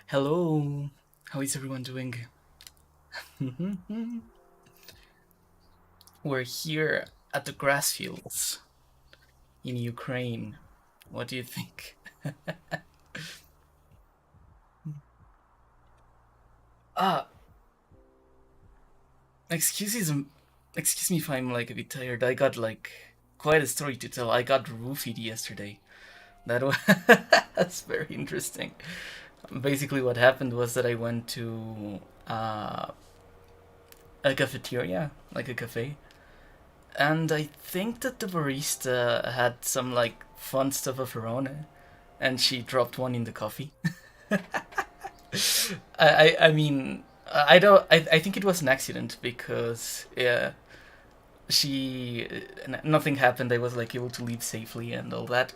Hello, how is everyone doing? We're here at the grass fields in Ukraine. What do you think? Ah, excuse me, excuse me if I'm like a bit tired. I got like quite a story to tell. I got roofied yesterday. That was that's very interesting. Basically, what happened was that I went to uh, a cafeteria, like a cafe, and I think that the barista had some like fun stuff of her own, and she dropped one in the coffee. I mean, I don't. I think it was an accident because yeah, she nothing happened. I was like able to leave safely and all that.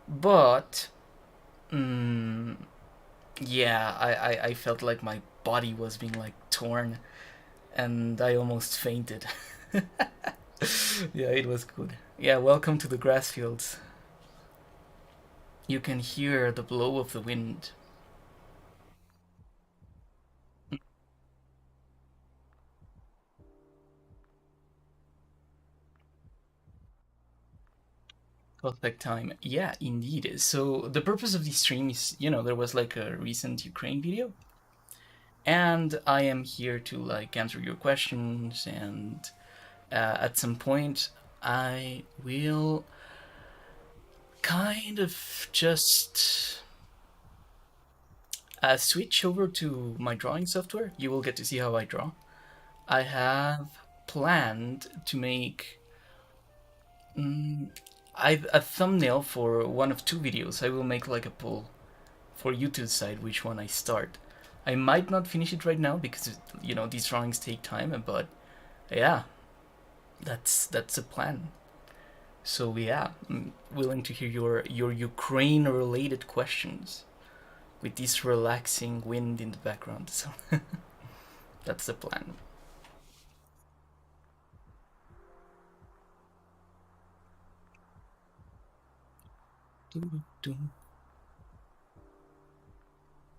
But mm, yeah, I felt like my body was being like torn, and I almost fainted. Yeah, it was good. Yeah, welcome to the grass fields. You can hear the blow of the wind. Perfect time. Yeah, indeed. So the purpose of this stream is, there was like a recent Ukraine video, and I am here to like answer your questions, and at some point I will kind of just switch over to my drawing software. You will get to see how I draw. I have planned to make mm, a thumbnail for one of two videos. I will make like a poll for you to decide which one I start. I might not finish it right now because these drawings take time, but yeah, that's a plan. So yeah, I'm willing to hear your Ukraine related questions with this relaxing wind in the background. So that's the plan.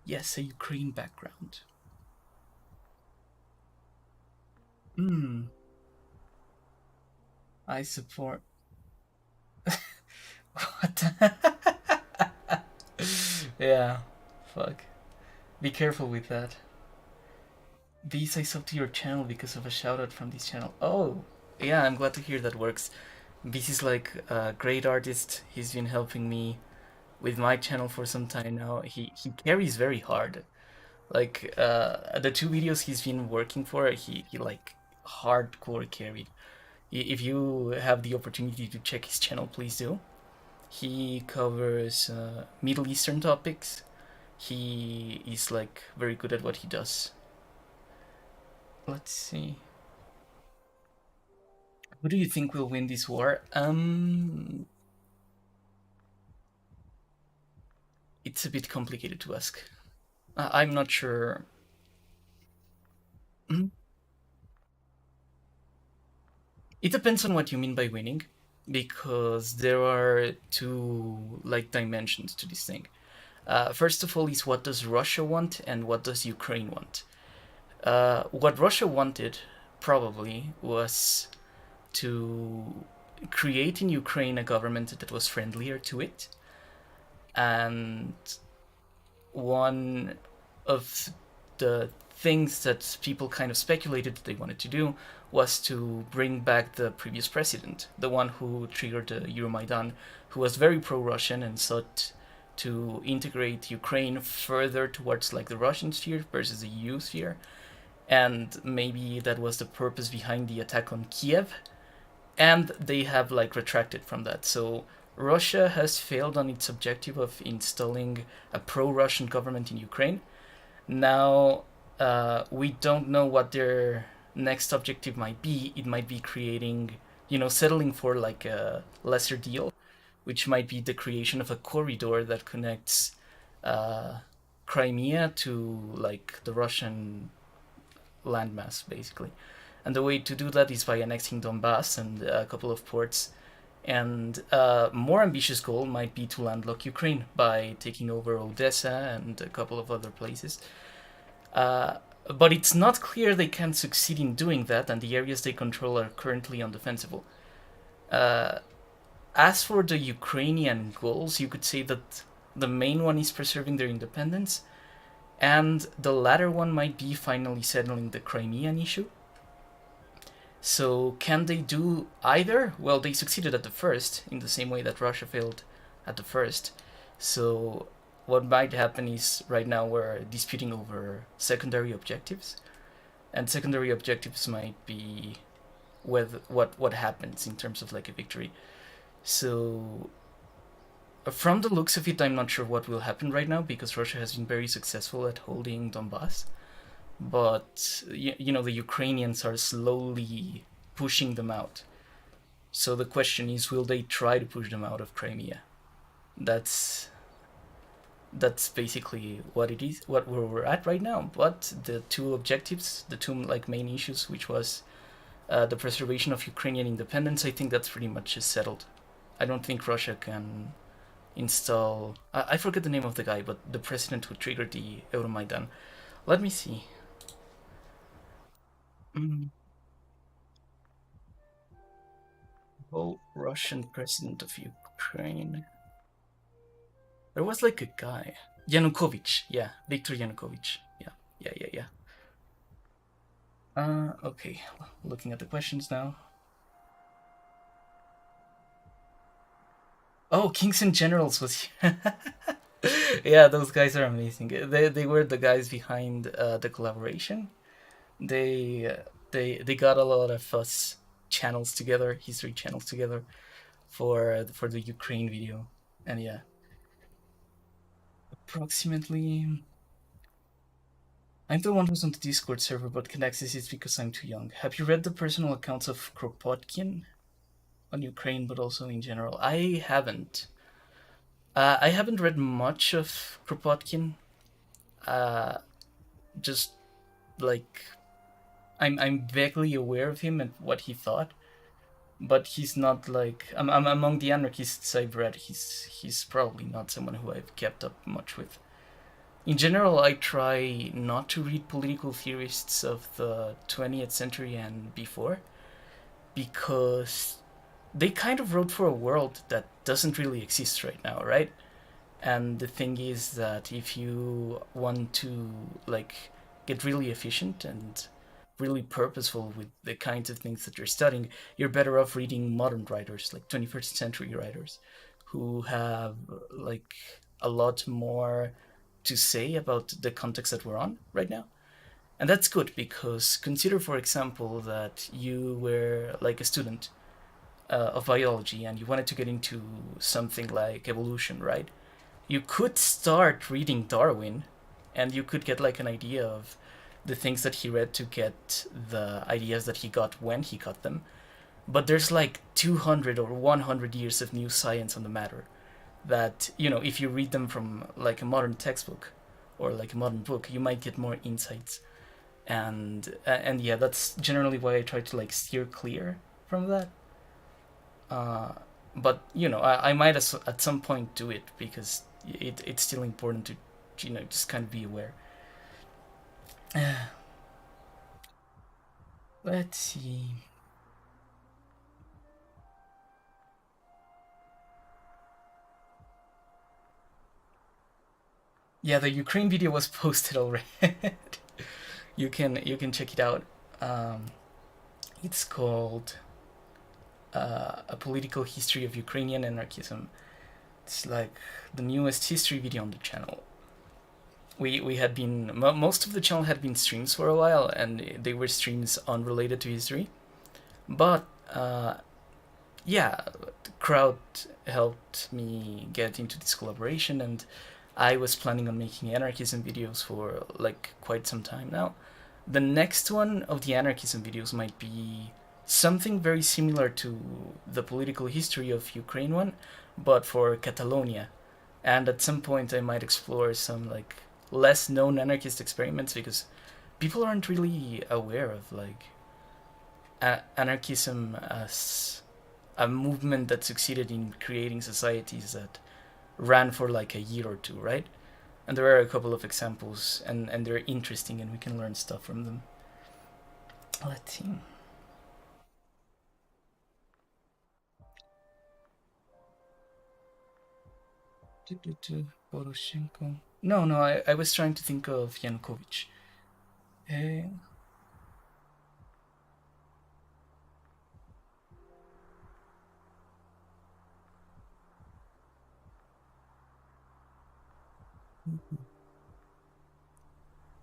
Yes, a Ukraine background. Hmm. I support. What? Yeah. Fuck. Be careful with that. These I sub to your channel because of a shout out from this channel. Oh, yeah, I'm glad to hear that works. This is like a great artist. He's been helping me with my channel for some time now. He carries very hard. Like the two videos he's been working for, he like hardcore carried. If you have the opportunity to check his channel, please do. He covers Middle Eastern topics. He is like very good at what he does. Let's see. Who do you think will win this war? It's a bit complicated to ask. I'm not sure. Mhm. It depends on what you mean by winning, because there are two like dimensions to this thing. First of all, is what does Russia want and what does Ukraine want? What Russia wanted probably was to create in Ukraine a government that was friendlier to it, and one of the things that people kind of speculated that they wanted to do was to bring back the previous president, the one who triggered the Euromaidan, who was very pro-Russian and sought to integrate Ukraine further towards like the Russian sphere versus the EU sphere. And maybe that was the purpose behind the attack on Kiev, and they have like retracted from that. So Russia has failed on its objective of installing a pro-Russian government in Ukraine. Now we don't know what their next objective might be. It might be creating, settling for like a lesser deal, which might be the creation of a corridor that connects uh, Crimea to like the Russian landmass, basically. And the way to do that is by annexing Donbass and a couple of ports. And more ambitious goal might be to landlock Ukraine by taking over Odessa and a couple of other places. Uh, but it's not clear they can succeed in doing that, and the areas they control are currently undefensible. Uh, as for the Ukrainian goals, you could say that the main one is preserving their independence, and the latter one might be finally settling the Crimean issue. So, can they do either? Well, they succeeded at the first, in the same way that Russia failed at the first. So, what might happen is right now we're disputing over secondary objectives, and secondary objectives might be with what happens in terms of like a victory. So, from the looks of it, I'm not sure what will happen right now because Russia has been very successful at holding Donbass, but the Ukrainians are slowly pushing them out. So the question is, will they try to push them out of Crimea? That's that's basically what it is, what we're at right now. But the two objectives, the two like main issues, which was the preservation of Ukrainian independence, I think that's pretty much settled. I don't think Russia can install. I forget the name of the guy, but the president who triggered the Euromaidan. Let me see. Mm. Oh, Russian president of Ukraine. There was like a guy. Yanukovych. Yeah, Viktor Yanukovych. Yeah, yeah. Okay. Looking at the questions now. Oh, Kings and Generals was. Yeah, those guys are amazing. They were the guys behind the collaboration. They got a lot of us channels together, history channels together, for the Ukraine video, and yeah, approximately. I'm the one who's on the Discord server, but can access it because I'm too young. Have you read the personal accounts of Kropotkin on Ukraine, but also in general? I haven't. I haven't read much of Kropotkin. Uh, just like I'm vaguely aware of him and what he thought, but he's not like I'm among the anarchists I've read. He's probably not someone who I've kept up much with. In general, I try not to read political theorists of the 20th century and before, because they kind of wrote for a world that doesn't really exist right now, right? And the thing is that if you want to like get really efficient and really purposeful with the kinds of things that you're studying, you're better off reading modern writers, like 21st century writers, who have like a lot more to say about the context that we're on right now. And that's good because consider, for example, that you were like a student of biology and you wanted to get into something like evolution, right? You could start reading Darwin and you could get like an idea of the things that he read to get the ideas that he got when he got them. But there's like 200 or 100 years of new science on the matter that, if you read them from like a modern textbook or like a modern book, you might get more insights. And yeah, that's generally why I try to like steer clear from that. Uh, but I might at some point do it because it's still important to just kind of be aware. Let's see. Yeah, the Ukraine video was posted already. You can check it out. Um, it's called A Political History of Ukrainian Anarchism. It's like the newest history video on the channel. We had been most of the channel had been streams for a while, and they were streams unrelated to history. But yeah, the crowd helped me get into this collaboration, and I was planning on making anarchism videos for like quite some time now. The next one of the anarchism videos might be something very similar to the political history of Ukraine one, but for Catalonia. And at some point, I might explore some like less known anarchist experiments because people aren't really aware of like anarchism as a movement that succeeded in creating societies that ran for like a year or two, right? And there are a couple of examples, and they're interesting, and we can learn stuff from them. Let's see. Poroshenko. No, no, I was trying to think of Yanukovych. Eh,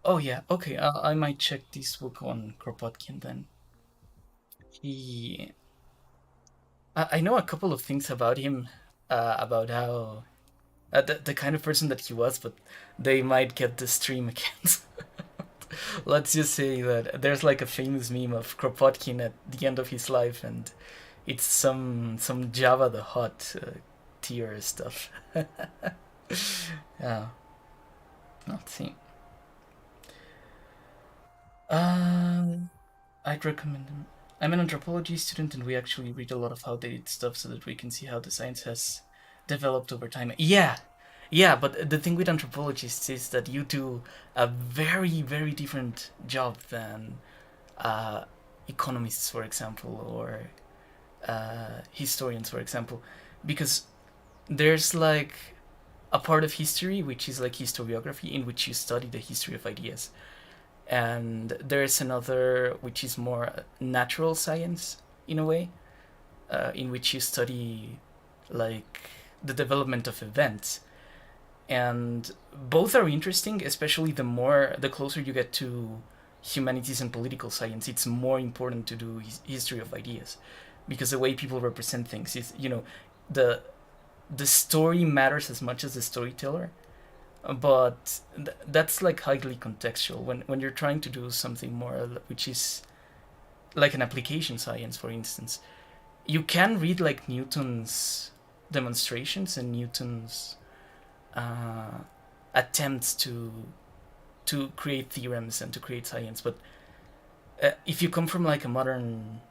oh yeah, okay. I might check this book on Kropotkin then. He, I know a couple of things about him, about how the kind of person that he was, but they might get the stream against. Let's just say that there's like a famous meme of Kropotkin at the end of his life, and it's some Java the Hot tier stuff. Yeah, let's see. I'd recommend them. I'm an anthropology student, and we actually read a lot of outdated stuff so that we can see how the science has developed over time. Yeah, yeah, but the thing with anthropologists is that you do a very, very different job than uh, economists, for example, or historians, for example, because there's like a part of history which is like historiography, in which you study the history of ideas, and there's another which is more natural science in a way, in which you study like the development of events, and both are interesting, especially the closer you get to humanities and political science. It's more important to do history of ideas, because the way people represent things is, the the story matters as much as the storyteller, but that's like highly contextual when you're trying to do something more which is like an application science, for instance. You can read like Newton's demonstrations and Newton's uh, attempts to create theorems and to create science, but if you come from like a modern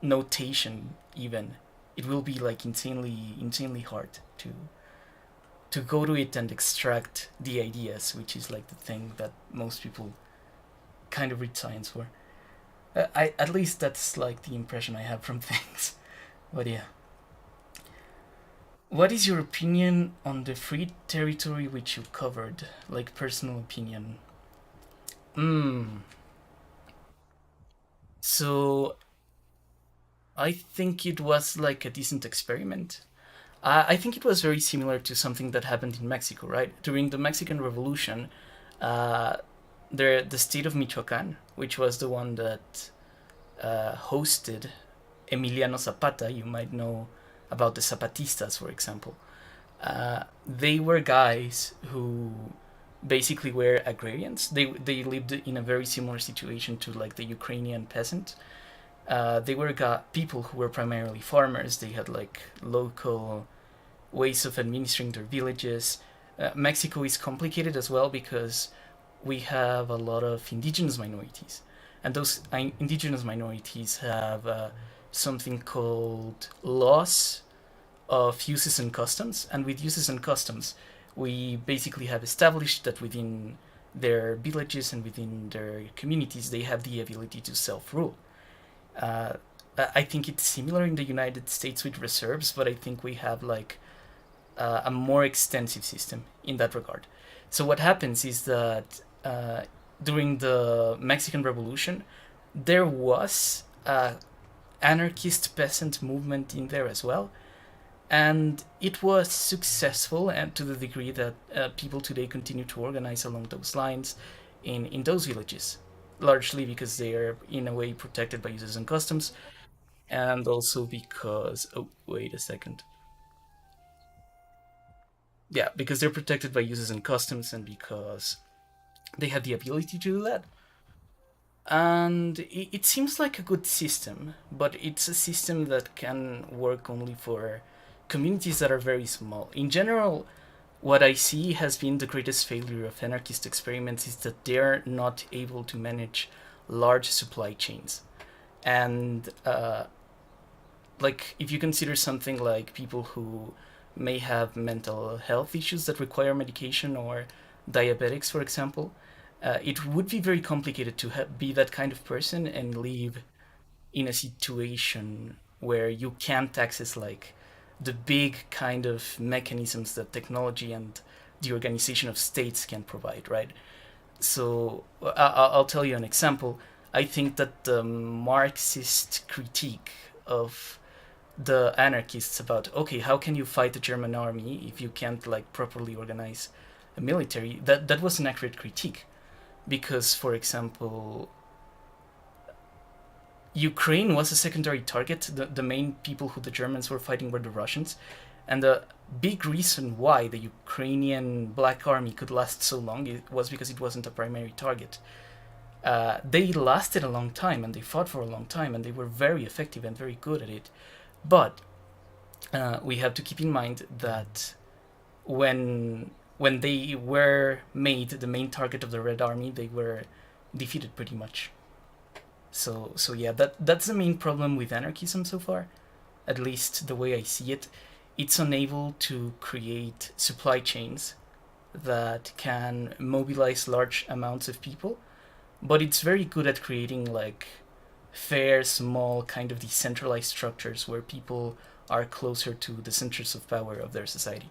notation, even, it will be like insanely hard to go to it and extract the ideas, which is like the thing that most people kind of read science for. I At least that's like the impression I have from things. But yeah, what is your opinion on the free territory which you covered? Like personal opinion. Hmm. So I think it was like a decent experiment. I think it was very similar to something that happened in Mexico, right? During the Mexican Revolution, uh, the state of Michoacan, which was the one that hosted Emiliano Zapata, you might know about the Zapatistas, for example. They were guys who basically were agrarians. They lived in a very similar situation to like the Ukrainian peasant. They were people who were primarily farmers. They had like local ways of administering their villages. Mexico is complicated as well because we have a lot of indigenous minorities, and those indigenous minorities have something called laws of uses and customs. And with uses and customs, we basically have established that within their villages and within their communities, they have the ability to self rule. Uh, I think it's similar in the United States with reserves, but I think we have like a more extensive system in that regard. So what happens is that during the Mexican Revolution, there was a anarchist peasant movement in there as well, and it was successful, and to the degree that people today continue to organize along those lines in those villages, largely because they are in a way protected by uses and customs, and also because, oh wait a second, yeah, because they're protected by uses and customs, and because they have the ability to do that. And it seems like a good system, but it's a system that can work only for communities that are very small. In general, what I see has been the greatest failure of anarchist experiments is that they're not able to manage large supply chains. And like if you consider something like people who may have mental health issues that require medication, or diabetics, for example, it would be very complicated to be that kind of person and live in a situation where you can't access like the big kind of mechanisms that technology and the organization of states can provide, right? So I'll tell you an example. I think that the Marxist critique of the anarchists about, okay, how can you fight the German army if you can't like properly organize a military, that was an accurate critique. Because, for example, Ukraine was a secondary target. The main people who the Germans were fighting were the Russians. And the big reason why the Ukrainian Black Army could last so long was because it wasn't a primary target. They lasted a long time and they fought for a long time and they were very effective and very good at it. But we have to keep in mind that when they were made the main target of the Red Army, they were defeated pretty much. So yeah, that's the main problem with anarchism so far, at least the way I see it. It's unable to create supply chains that can mobilize large amounts of people, but it's very good at creating like fair, small, kind of decentralized structures where people are closer to the centers of power of their society.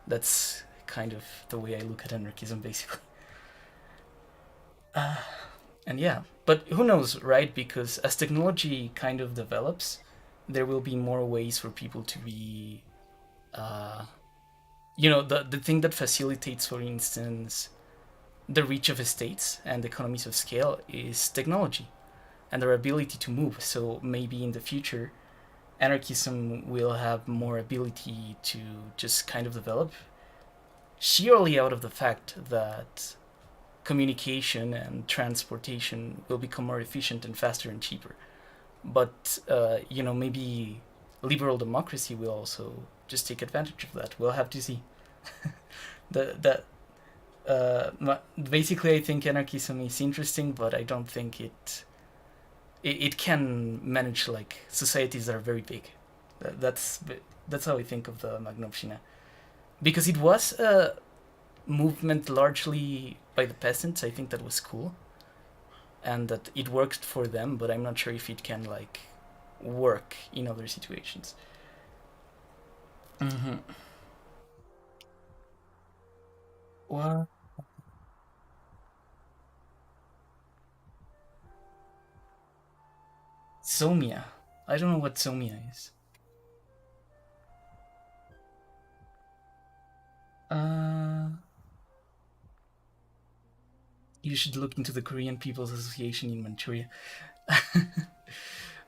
That's kind of the way I look at anarchism, basically. And yeah, but who knows, right? Because as technology kind of develops, there will be more ways for people to be, uh, the thing that facilitates, for instance, the reach of estates and economies of scale is technology and their ability to move. So maybe in the future, anarchism will have more ability to just kind of develop sheerly out of the fact that communication and transportation will become more efficient and faster and cheaper. But maybe liberal democracy will also just take advantage of that. We'll have to see. That basically, I think anarchism is interesting, but I don't think it can manage like societies that are very big. That's how I think of the Magnovshina, because it was a movement largely by the peasants. I think that was cool, and that it worked for them. But I'm not sure if it can like work in other situations. Mm-hmm. What? Somia. I don't know what Somia is. Uh, you should look into the Korean People's Association in Manchuria.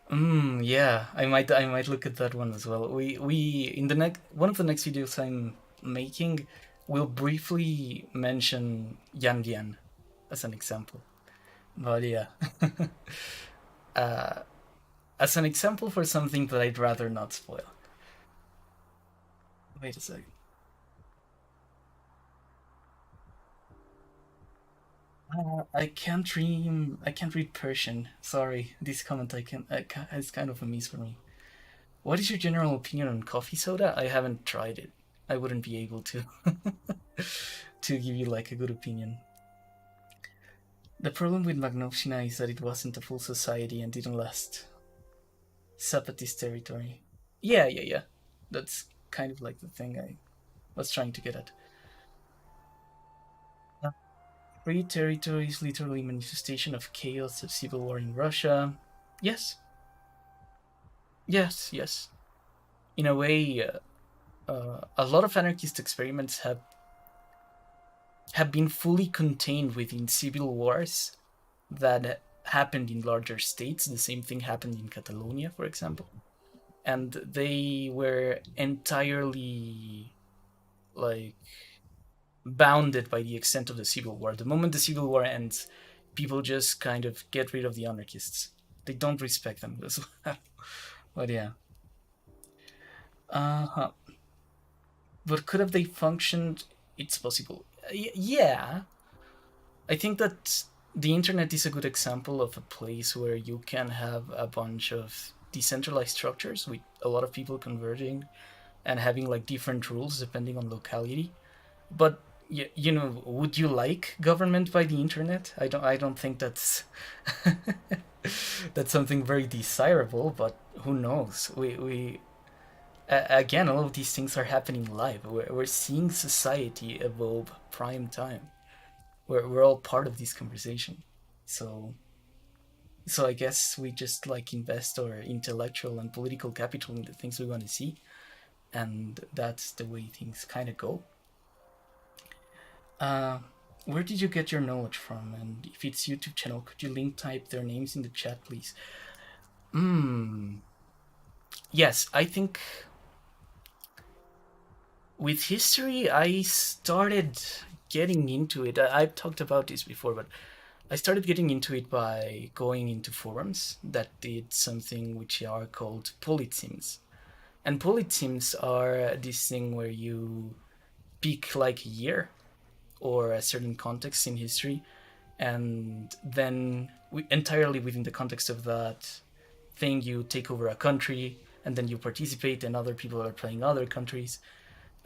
Yeah, I might look at that one as well. We in the next one of the next videos I'm making, will briefly mention Yandian as an example. But yeah, uh, as an example for something that I'd rather not spoil. Wait a second. I can't read Persian. Sorry, this comment is kind of a miss for me. What is your general opinion on coffee soda? I haven't tried it. I wouldn't be able to to give you like a good opinion. The problem with Magnovshina is that it wasn't a full society and didn't last. Zapatist territory. Yeah, yeah, yeah. That's kind of like the thing I was trying to get at. Free territory is literally manifestation of chaos of civil war in Russia. Yes, yes, yes. In a way, a lot of anarchist experiments have been fully contained within civil wars that happened in larger states. The same thing happened in Catalonia, for example, and they were entirely like bounded by the extent of the civil war. The moment the civil war ends, people just kind of get rid of the anarchists. They don't respect them as well. But yeah. Uh-huh. But could have they functioned? It's possible. Yeah. I think that the internet is a good example of a place where you can have a bunch of decentralized structures with a lot of people converging and having like different rules depending on locality. But you know, would you like government by the internet? I don't think that's that's something very desirable. But who knows? We again, all of these things are happening live. We're seeing society evolve prime time. We're all part of this conversation. So I guess we just like invest our intellectual and political capital in the things we want to see, and that's the way things kind of go. Uh, where did you get your knowledge from? And if it's YouTube channel, could you link type their names in the chat, please? Yes, I think with history, I started getting into it. I've talked about this before, but I started getting into it by going into forums that did something which are called politsims. And politsims are this thing where you pick like a year or a certain context in history, and then entirely within the context of that thing, you take over a country, and then you participate, and other people are playing other countries.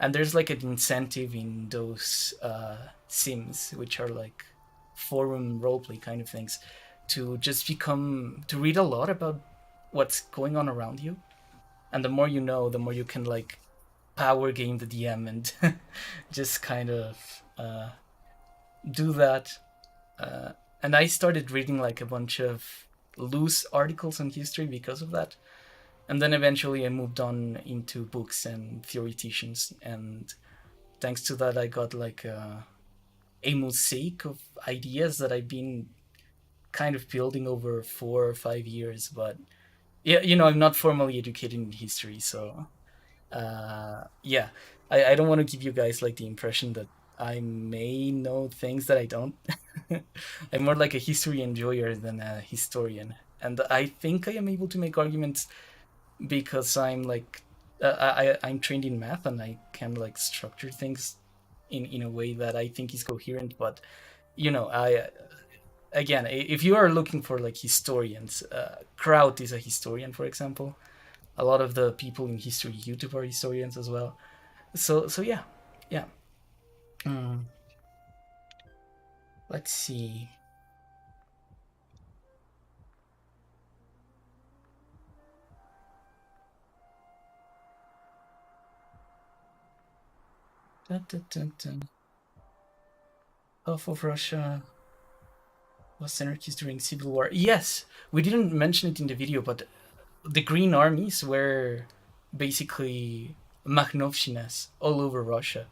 And there's like an incentive in those sims, which are like forum roleplay kind of things, to just to read a lot about what's going on around you. And the more you know, the more you can like power game the DM and just kind of do that. And I started reading like a bunch of loose articles on history because of that. And then eventually I moved on into books and theoreticians. And thanks to that, I got like a mosaic of ideas that I've been kind of building over 4 or 5 years. But yeah, you know, I'm not formally educated in history, so yeah, I don't want to give you guys like the impression that I may know things that I don't. I'm more like a history enjoyer than a historian, and I think I am able to make arguments because I'm like I'm trained in math and I can like structure things in a way that I think is coherent. But you know, I again, if you are looking for like historians, Kraut is a historian, for example. A lot of the people in history YouTube are historians as well. So yeah, yeah. Mm, let's see. Dun, dun, dun, dun. Half of Russia was anarchist during civil war. Yes, we didn't mention it in the video, but the Green Armies were basically Makhnovshinas all over Russia.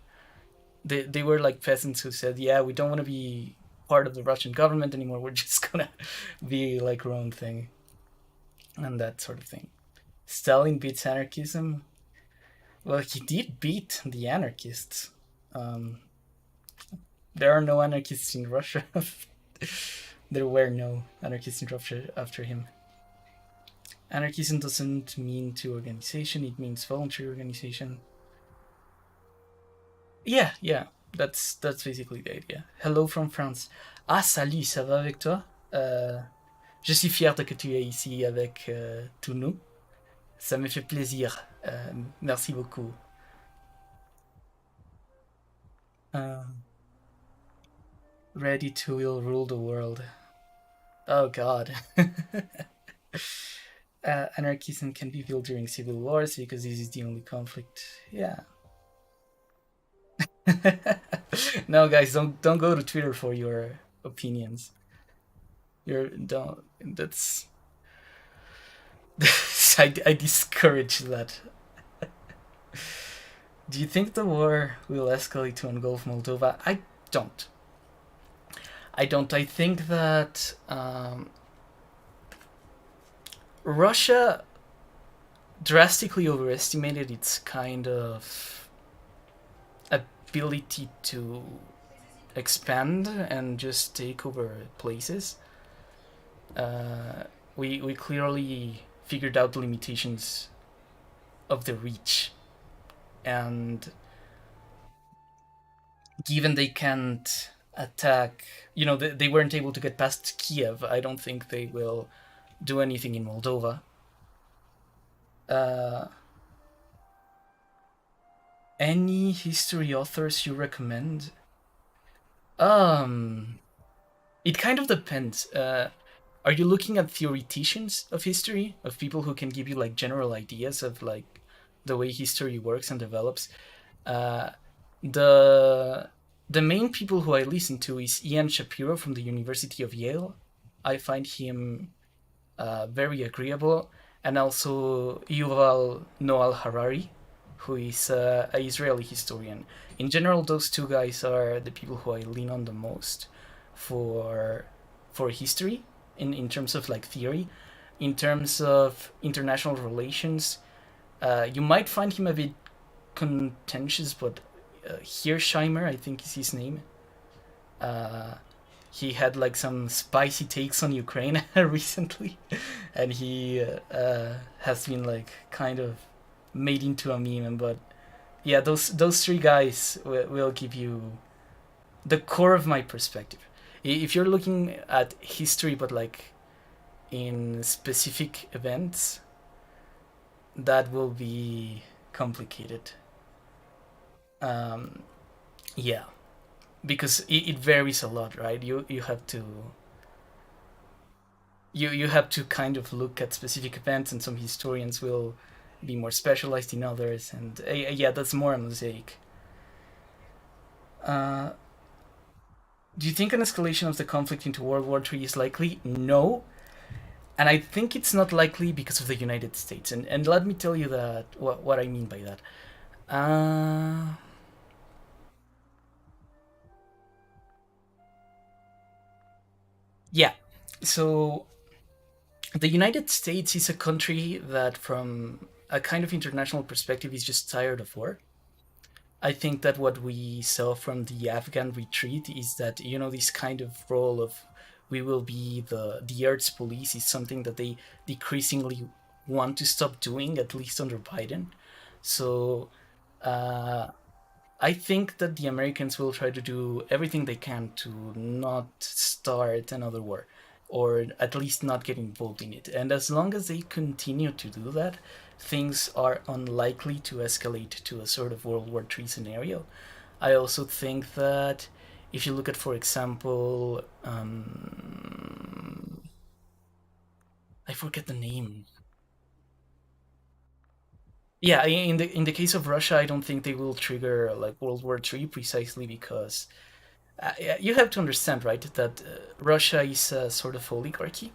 They were like peasants who said, "Yeah, we don't want to be part of the Russian government anymore. We're just gonna be like our own thing," and that sort of thing. Stalin beats anarchism. Well, he did beat the anarchists. Um, there are no anarchists in Russia. There were no anarchists in Russia after him. Anarchism doesn't mean to organization, it means voluntary organization. Yeah, yeah, that's basically the idea. Hello from France. Ah, salut, ça va avec toi? Je suis fier que tu es ici avec tous nous. Ça me fait plaisir. Merci beaucoup. Ready to will rule the world. Oh god. Anarchism can be built during civil wars because this is the only conflict. Yeah. No, guys, don't go to Twitter for your opinions. Don't. That's. I discourage that. Do you think the war will escalate to engulf Moldova? I don't. I think that Russia drastically overestimated its kind of ability to expand and just take over places. We clearly figured out the limitations of the reach, and given they can't attack, you know, they weren't able to get past Kiev, I don't think they will do anything in Moldova. Uh, any history authors you recommend? Um, it kind of depends. Are you looking at theoreticians of history, of people who can give you like general ideas of like the way history works and develops? Uh, the the main people who I listen to is Ian Shapiro from the University of Yale. I find him very agreeable, and also Yuval Noah Harari, who is an Israeli historian. In general, those two guys are the people who I lean on the most for history in terms of like theory. In terms of international relations, you might find him a bit contentious, but Hirshheimer, I think is his name. Uh, he had like some spicy takes on Ukraine recently, and he has been like kind of made into a meme. But yeah, those three guys will give you the core of my perspective. If you're looking at history, but like in specific events, that will be complicated. Um, yeah, because it varies a lot, right? You have to you have to kind of look at specific events, and some historians will be more specialized in others, and yeah, that's more a mosaic. Uh, do you think an escalation of the conflict into World War III is likely? No, and I think it's not likely because of the United States, and let me tell you that what I mean by that. Uh, yeah, so the United States is a country that, from a kind of international perspective, is just tired of war. I think that what we saw from the Afghan retreat is that, this kind of role of we will be the Earth's police is something that they decreasingly want to stop doing, at least under Biden. So uh, I think that the Americans will try to do everything they can to not start another war, or at least not get involved in it. And as long as they continue to do that, things are unlikely to escalate to a sort of World War III scenario. I also think that if you look at, for example, I forget the name. Yeah, in the case of Russia, I don't think they will trigger like World War III precisely because you have to understand, right, that Russia is a sort of oligarchy.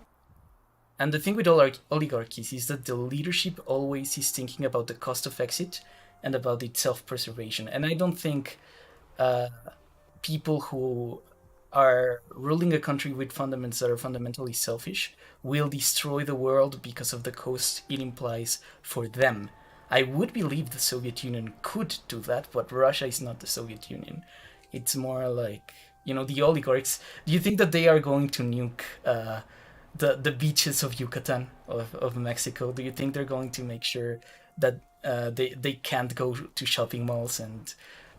And the thing with oligarchies is that the leadership always is thinking about the cost of exit and about its self preservation. And I don't think uh, people who are ruling a country with fundamentals that are fundamentally selfish will destroy the world because of the cost it implies for them. I would believe the Soviet Union could do that, but Russia is not the Soviet Union. It's more like, the oligarchs. Do you think that they are going to nuke the beaches of Yucatan, of Mexico? Do you think they're going to make sure that they can't go to shopping malls and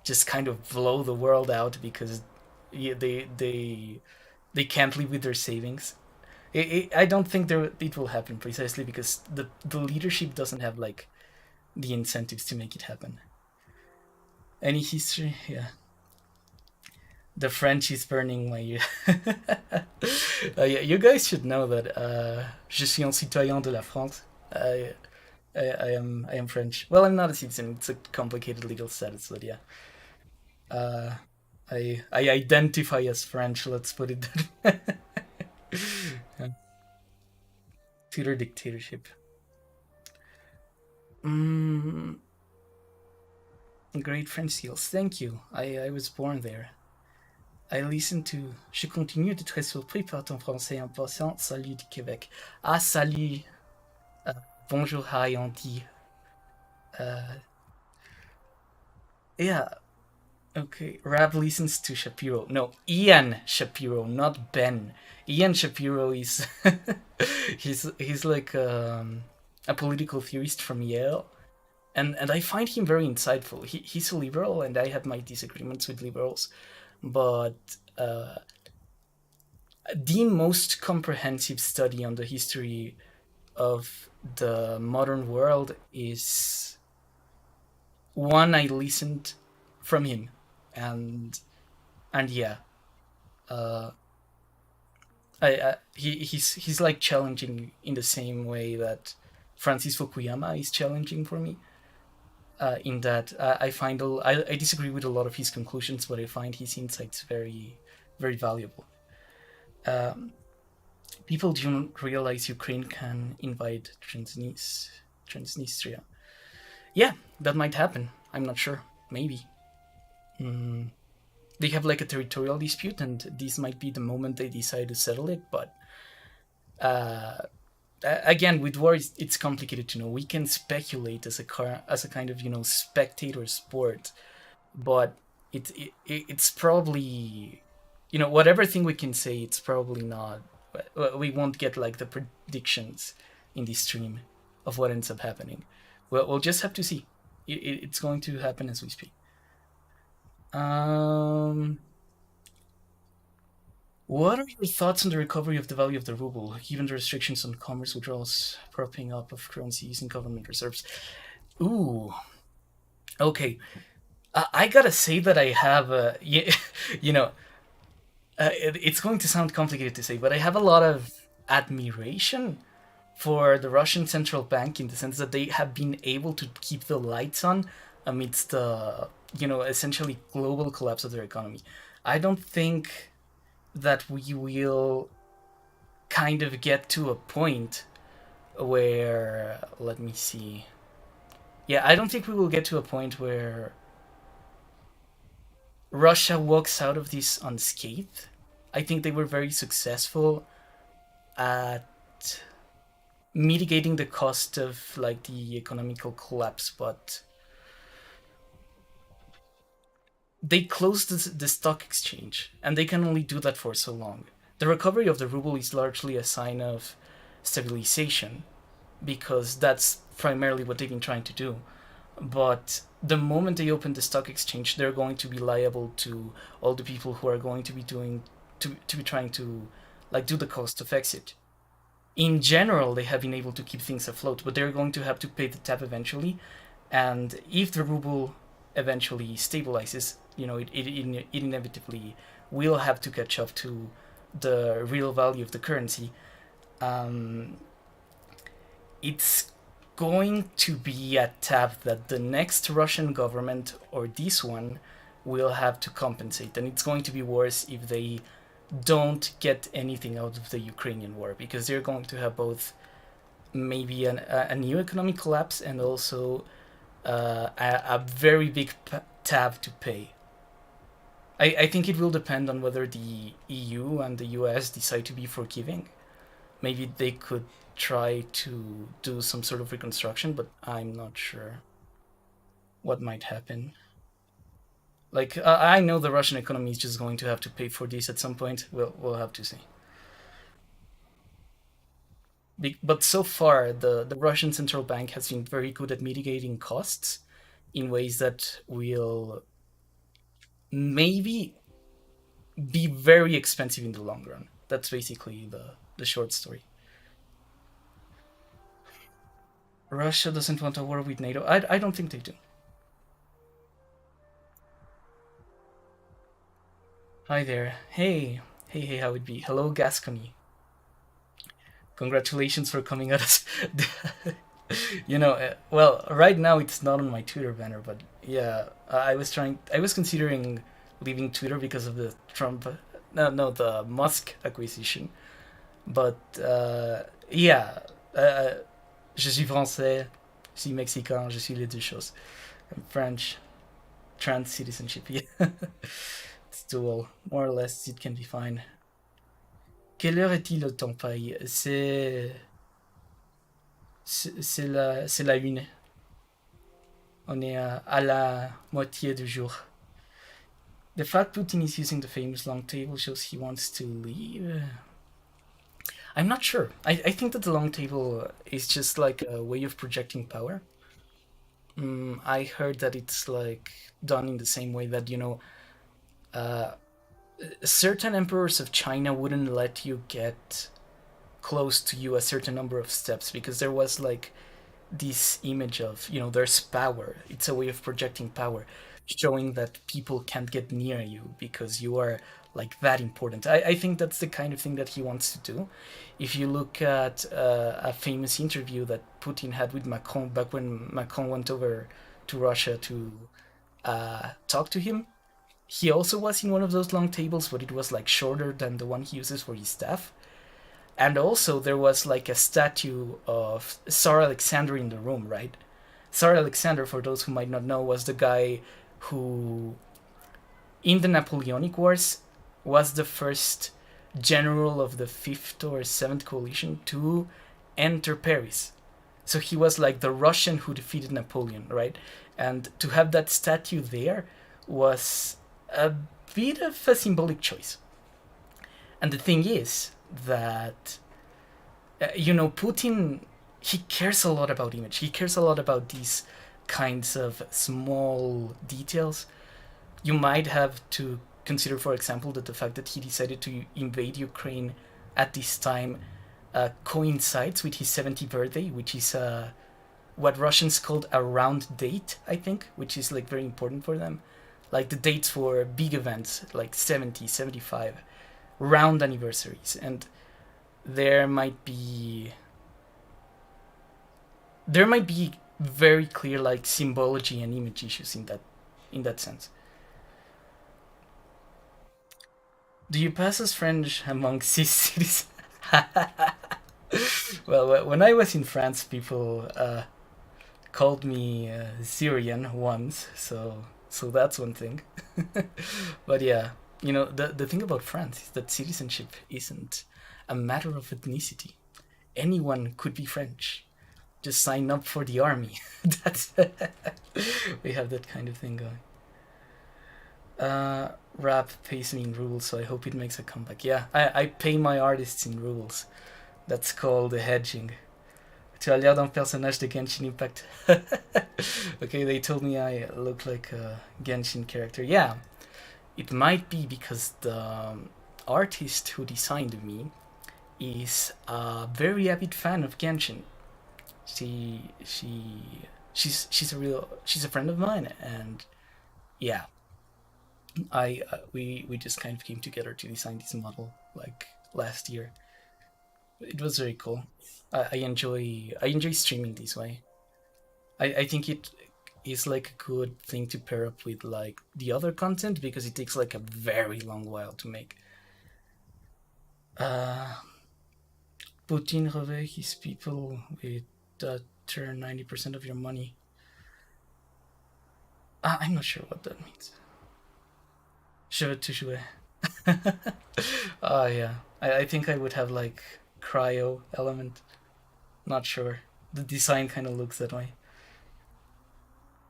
just kind of blow the world out because they can't live with their savings? I don't think it will happen precisely because the leadership doesn't have like the incentives to make it happen. Any history? Yeah. The French is burning my. Yeah, you guys should know that je suis un citoyen de la France. I am French. Well, I'm not a citizen. It's a complicated legal status, but yeah. Uh, I identify as French. Let's put it that way. Tudor dictatorship. Mm, great French skills. Thank you. I was born there. I listen to. Je continue de très surpris par ton français impatient. Salut du Québec. Ah, salut. Uh, bonjour, hi, auntie. Uh, yeah, okay. Rab listens to Shapiro. No, Ian Shapiro, not Ben. Ian Shapiro is. he's like a political theorist from Yale. And I find him very insightful. He's a liberal, and I have my disagreements with liberals. But the most comprehensive study on the history of the modern world is one I listened from him, and yeah, uh, he's like challenging in the same way that Francis Fukuyama is challenging for me. In that I find I disagree with a lot of his conclusions, but I find his insights very very valuable. Um, People don't realize Ukraine can invade Transnistria. Yeah, that might happen. I'm not sure. Maybe. Mm, they have like a territorial dispute, and this might be the moment they decide to settle it. But uh, again, with war, it's complicated to know. We can speculate as a kind of spectator sport, but it's probably whatever thing we can say, it's probably not. We won't get like the predictions in this stream of what ends up happening. Well, we'll just have to see. It's going to happen as we speak. Um, what are your thoughts on the recovery of the value of the ruble, given the restrictions on commerce withdrawals, propping up of currencies and government reserves? Ooh, okay. I gotta say that I have you know, it's going to sound complicated to say, but I have a lot of admiration for the Russian central bank in the sense that they have been able to keep the lights on amidst the essentially global collapse of their economy. I don't think that we will kind of get to a point where, let me see. Yeah, I don't think we will get to a point where Russia walks out of this unscathed. I think they were very successful at mitigating the cost of like the economical collapse, but they closed the stock exchange, and they can only do that for so long. The recovery of the ruble is largely a sign of stabilization, because that's primarily what they've been trying to do. But the moment they open the stock exchange, they're going to be liable to all the people who are going to be to be trying to like do the cost of exit. In general, they have been able to keep things afloat, but they're going to have to pay the tab eventually. And if the ruble eventually stabilizes, it inevitably will have to catch up to the real value of the currency. Um, it's going to be a tab that the next Russian government or this one will have to compensate, and it's going to be worse if they don't get anything out of the Ukrainian war, because they're going to have both maybe a new economic collapse and also a very big tab to pay. I think it will depend on whether the EU and the US decide to be forgiving. Maybe they could try to do some sort of reconstruction, but I'm not sure what might happen. Like, I know the Russian economy is just going to have to pay for this at some point. We'll have to see. But so far, the Russian central bank has been very good at mitigating costs in ways that will maybe be very expensive in the long run. That's basically the short story. Russia doesn't want a war with NATO. I don't think they do. Hi there. Hey. Hey, how it be? Hello, Gascony. Congratulations for coming out as. Well, right now it's not on my Twitter banner, but yeah, I was considering leaving Twitter because of the Trump. No, the Musk acquisition. But yeah, je suis français, je suis mexicain, je suis les deux choses. I'm French, trans citizenship. Yeah, it's dual. More or less, it can be fine. Quelle heure est-il au temps paille? C'est la une. On est à la moitié du jour. The fact Putin is using the famous long table shows he wants to leave. I'm not sure. I think that the long table is just like a way of projecting power. I heard that it's like done in the same way that certain emperors of China wouldn't let you get close to you a certain number of steps, because there was like this image of, there's power. It's a way of projecting power, showing that people can't get near you because you are like that important. I think that's the kind of thing that he wants to do. If you look at a famous interview that Putin had with Macron back when Macron went over to Russia to talk to him, he also was in one of those long tables, but it was like shorter than the one he uses for his staff. And also there was like a statue of Tsar Alexander in the room, right? Tsar Alexander, for those who might not know, was the guy who, in the Napoleonic Wars, was the first general of the 5th or 7th coalition to enter Paris. So he was like the Russian who defeated Napoleon, right? And to have that statue there was a bit of a symbolic choice. And the thing is that, Putin, he cares a lot about image. He cares a lot about these kinds of small details. You might have to consider, for example, that the fact that he decided to invade Ukraine at this time coincides with his 70th birthday, which is what Russians called a round date, I think, which is like very important for them. Like the dates for big events, like 70, 75, round anniversaries. And there might be very clear like symbology and image issues in that sense. Do you pass as French among cis cities? Well, when I was in France, people called me Syrian once, so that's one thing. But yeah, the thing about France is that citizenship isn't a matter of ethnicity. Anyone could be French. Just sign up for the army. That's we have that kind of thing going. Rap pays me in rubles, so I hope it makes a comeback. Yeah, I pay my artists in rubles. That's called hedging. Tu as l'air d'un personnage de Genshin Impact. Okay, they told me I look like a Genshin character. Yeah, it might be because the artist who designed me is a very avid fan of Genshin. She's a friend of mine, and yeah, we just kind of came together to design this model like last year. It was very cool. I enjoy streaming this way. I think it is like a good thing to pair up with like the other content, because it takes like a very long while to make. Putin revêt his people with turn 90% of your money. I'm not sure what that means. Je veux tout jouer. Yeah. I think I would have like cryo element. Not sure. The design kind of looks that way.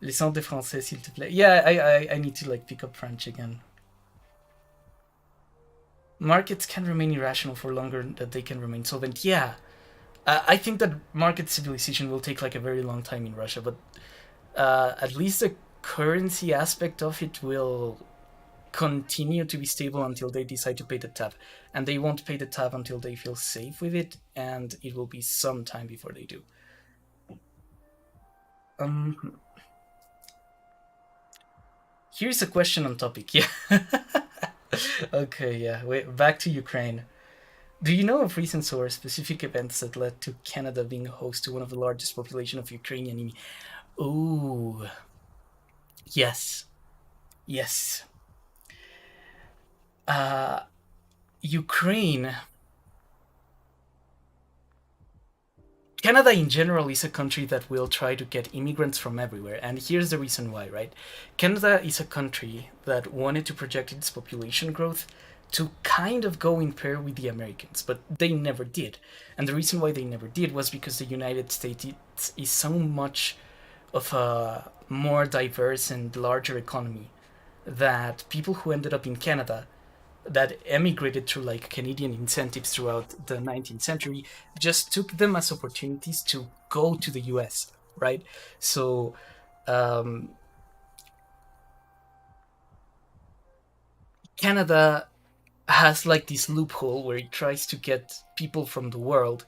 Licence de français, s'il te plaît. Yeah, I need to like pick up French again. Markets can remain irrational for longer than they can remain solvent. Yeah. I think that market civilization will take like a very long time in Russia, but at least the currency aspect of it will continue to be stable until they decide to pay the tab. And they won't pay the tab until they feel safe with it, and it will be some time before they do. Here's a question on topic. Yeah. Okay, yeah. Wait, back to Ukraine. Do you know of recent or specific events that led to Canada being host to one of the largest population of Ukrainian? Ooh. Yes. Yes. Ukraine. Canada in general is a country that will try to get immigrants from everywhere, and here's the reason why, right? Canada is a country that wanted to project its population growth to kind of go in pair with the Americans, but they never did. And the reason why they never did was because the United States is so much of a more diverse and larger economy that people who ended up in Canada that emigrated through like Canadian incentives throughout the 19th century just took them as opportunities to go to the US, right? So Canada has like this loophole where it tries to get people from the world,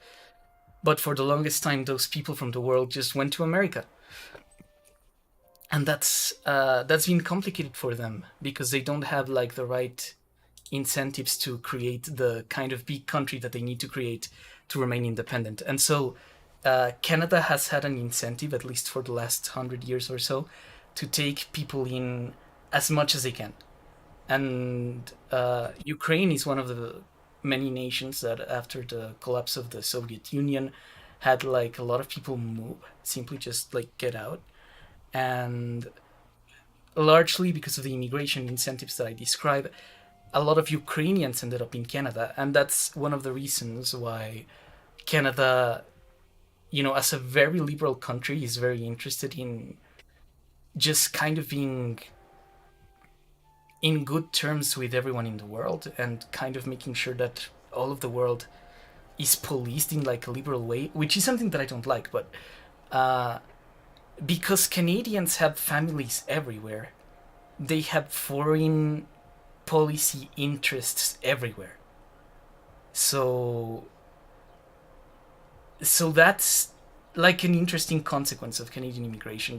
but for the longest time those people from the world just went to America. And that's been complicated for them because they don't have like the right incentives to create the kind of big country that they need to create to remain independent. And so Canada has had an incentive, at least for the last 100 years or so, to take people in as much as they can. And Ukraine is one of the many nations that, after the collapse of the Soviet Union, had like a lot of people move, simply just like get out. And largely because of the immigration incentives that I describe, a lot of Ukrainians ended up in Canada. And that's one of the reasons why Canada, as a very liberal country, is very interested in just kind of being in good terms with everyone in the world and kind of making sure that all of the world is policed in like a liberal way, which is something that I don't like. But because Canadians have families everywhere, they have foreign policy interests everywhere. So that's like an interesting consequence of Canadian immigration.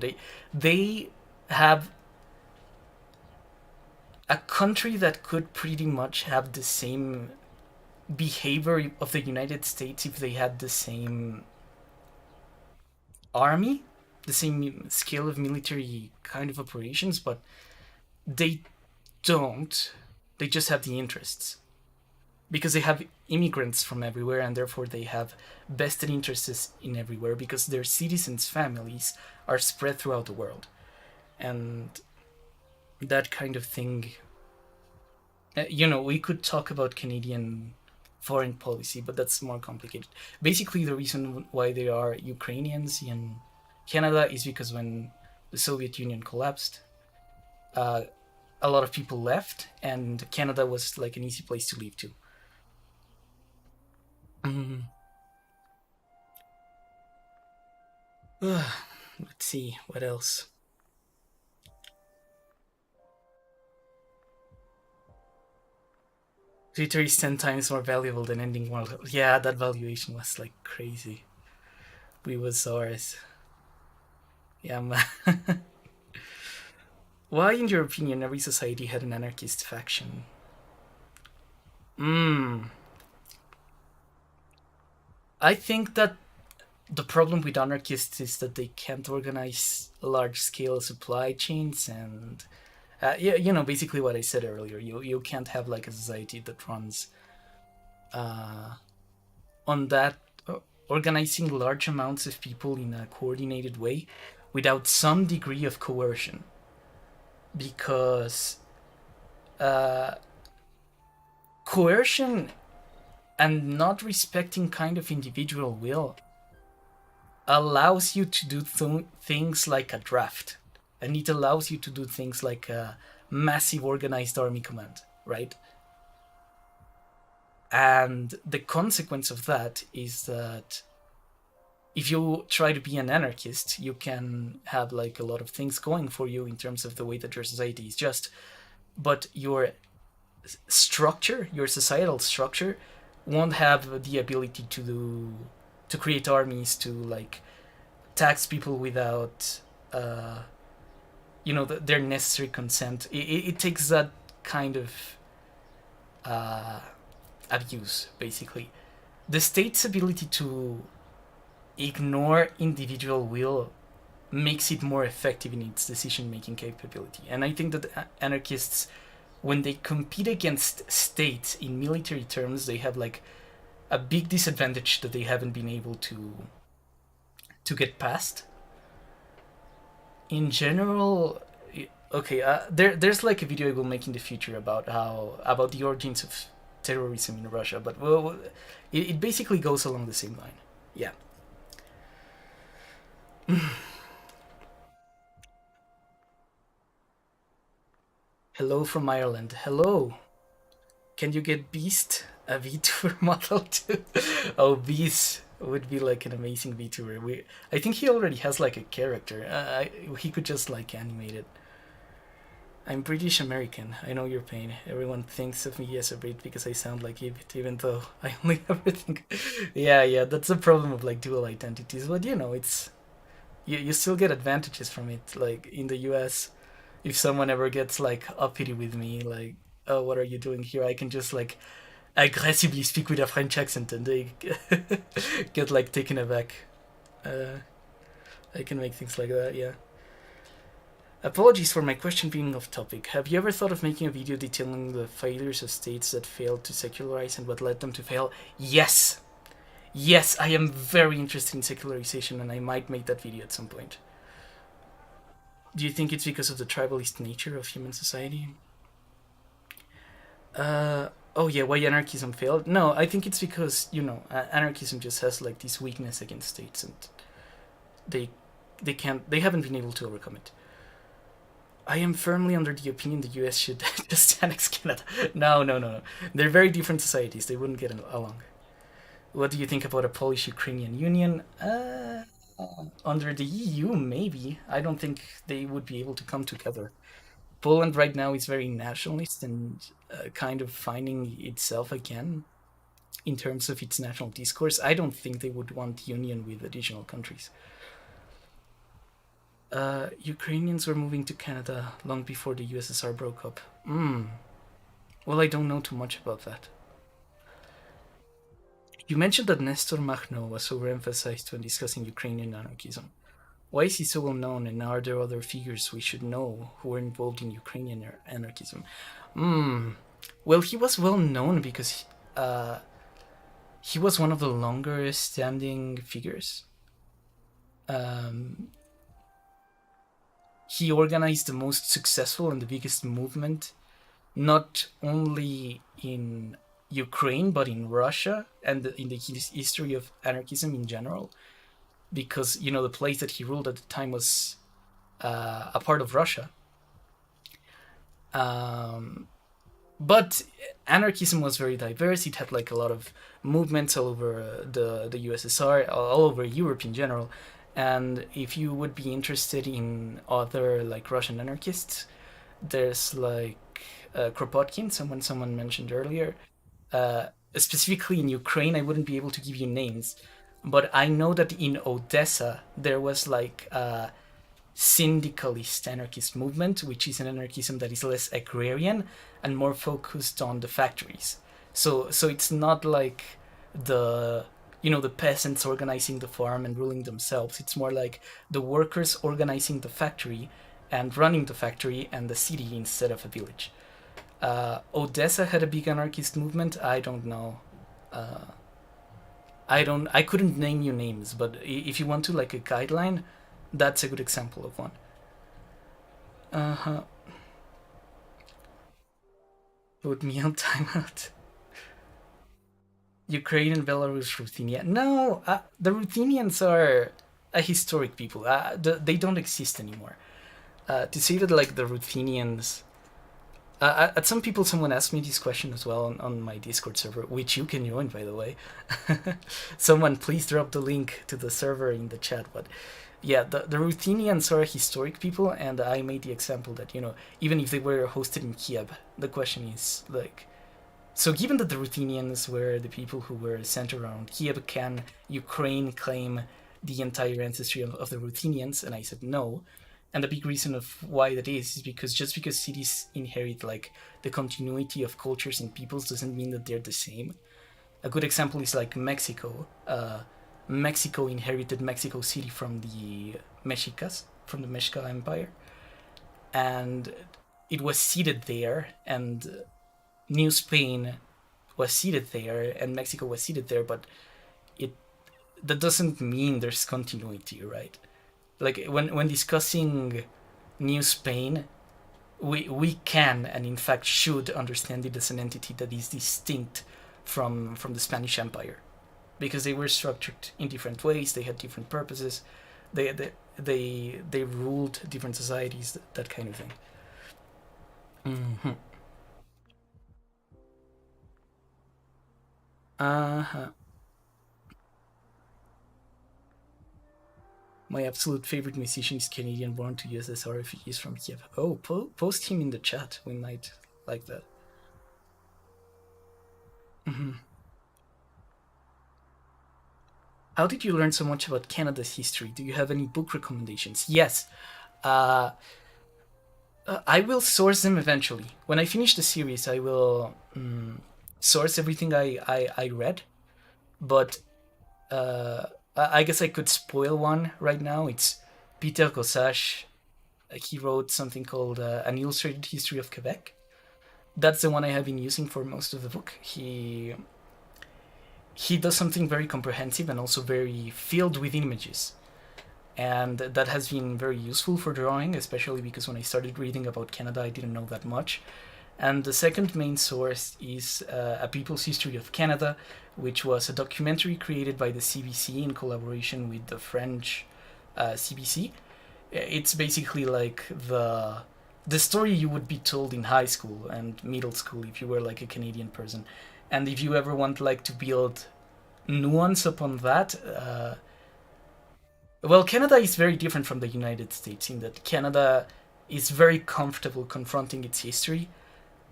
They have a country that could pretty much have the same behavior of the United States if they had the same army, the same scale of military kind of operations, but they don't. They just have the interests because they have immigrants from everywhere, and therefore they have vested interests in everywhere because their citizens' families are spread throughout the world. And that kind of thing. We could talk about Canadian foreign policy, but that's more complicated. Basically, the reason why there are Ukrainians in Canada is because when the Soviet Union collapsed, a lot of people left, and Canada was like an easy place to leave to. Let's see, what else? Twitter is 10 times more valuable than ending world. Yeah, that valuation was like crazy. We was ours. Yeah, man. Why, in your opinion, every society had an anarchist faction? I think that the problem with anarchists is that they can't organize large-scale supply chains, and basically what I said earlier. You can't have like a society that runs on that organizing large amounts of people in a coordinated way without some degree of coercion, because coercion and not respecting kind of individual will allows you to do things like a draft, and it allows you to do things like a massive organized army command, right? And the consequence of that is that if you try to be an anarchist, you can have like a lot of things going for you in terms of the way that your society is just, but your structure, your societal structure, won't have the ability to create armies, to like tax people without their necessary consent. It takes that kind of abuse, basically. The state's ability to ignore individual will makes it more effective in its decision-making capability. And I think that anarchists, when they compete against states in military terms, they have like a big disadvantage that they haven't been able to get past. In general, okay, there's like a video I will make in the future about the origins of terrorism in Russia, but well, it basically goes along the same line. Yeah. Hello from Ireland. Hello. Can you get Beast a VTuber model too? Oh, Beast would be like an amazing VTuber. I think he already has like a character. He could just like animate it. I'm British American. I know your pain. Everyone thinks of me as a Brit because I sound like it, even though I only ever think. Yeah, yeah, that's the problem of like dual identities. But you know, it's you still get advantages from it. Like in the U.S., if someone ever gets like uppity with me, like, oh, what are you doing here? I can just like aggressively speak with a French accent, and they get like taken aback. Uh, I can make things like that. Yeah. Apologies for my question being off topic. Have you ever thought of making a video detailing the failures of states that failed to secularize and what led them to fail? Yes! Yes, I am very interested in secularization and I might make that video at some point. Do you think it's because of the tribalist nature of human society? Oh yeah, why anarchism failed? No, I think it's because, you know, anarchism just has like this weakness against states and they they haven't been able to overcome it. I am firmly under the opinion the US should just annex Canada. No, no, no, no. They're very different societies. They wouldn't get along. What do you think about a Polish Ukrainian Union? Under the EU, maybe. I don't think they would be able to come together. Poland right now is very nationalist and kind of finding itself again in terms of its national discourse. I don't think they would want union with additional countries. Ukrainians were moving to Canada long before the USSR broke up. Well, I don't know too much about that. You mentioned that Nestor Makhno was overemphasized when discussing Ukrainian anarchism. Why is he so well known, and are there other figures we should know who were involved in Ukrainian anarchism? Well, he was well known because he was one of the longer standing figures. He organized the most successful and the biggest movement, not only in Ukraine, but in Russia and in the history of anarchism in general. Because, you know, the place that he ruled at the time was a part of Russia. But anarchism was very diverse. It had like a lot of movements all over the USSR, all over Europe in general. And if you would be interested in other like Russian anarchists, there's like Kropotkin, someone mentioned earlier. Specifically in Ukraine, I wouldn't be able to give you names, but I know that in Odessa there was like a syndicalist anarchist movement, which is an anarchism that is less agrarian and more focused on the factories. So it's not like the the peasants organizing the farm and ruling themselves. It's more like the workers organizing the factory and running the factory and the city instead of a village. Odessa had a big anarchist movement. I don't know. I couldn't name you names, but if you want to like a guideline, that's a good example of one. Uh-huh. Put me on timeout. Ukraine and Belarus, Ruthenia. No, the Ruthenians are a historic people. They don't exist anymore. To say that like the Ruthenians, at some people, someone asked me this question as well on my Discord server, which you can join, by the way. Someone please drop the link to the server in the chat. But yeah, the Ruthenians are historic people, and I made the example that, you know, even if they were hosted in Kiev, the question is like, so given that the Ruthenians were the people who were centered around Kiev, can Ukraine claim the entire ancestry of the Ruthenians? And I said no. And the big reason of why that is because just because cities inherit like the continuity of cultures and peoples doesn't mean that they're the same. A good example is like Mexico. Mexico inherited Mexico City from the Mexicas, from the Mexica Empire, and it was seated there, and New Spain was seated there, and Mexico was seated there, but it that doesn't mean there's continuity, right? Like when discussing New Spain, we can and in fact should understand it as an entity that is distinct from the Spanish Empire, because they were structured in different ways. They had different purposes. They ruled different societies. That kind of thing. Mm-hmm. Uh huh. My absolute favorite musician is Canadian born to USSR refugees from Kiev. Oh, post him in the chat. We might like that. Mm-hmm. How did you learn so much about Canada's history? Do you have any book recommendations? Yes. Uh, I will source them eventually. When I finish the series, I will source everything I read. But I guess I could spoil one right now. It's Peter Gossage. He wrote something called An Illustrated History of Quebec. That's the one I have been using for most of the book. He does something very comprehensive and also very filled with images. And that has been very useful for drawing, especially because when I started reading about Canada, I didn't know that much. And the second main source is A People's History of Canada, which was a documentary created by the CBC in collaboration with the French CBC. It's basically like the story you would be told in high school and middle school if you were like a Canadian person. And if you ever want like to build nuance upon that, well, Canada is very different from the United States in that Canada is very comfortable confronting its history,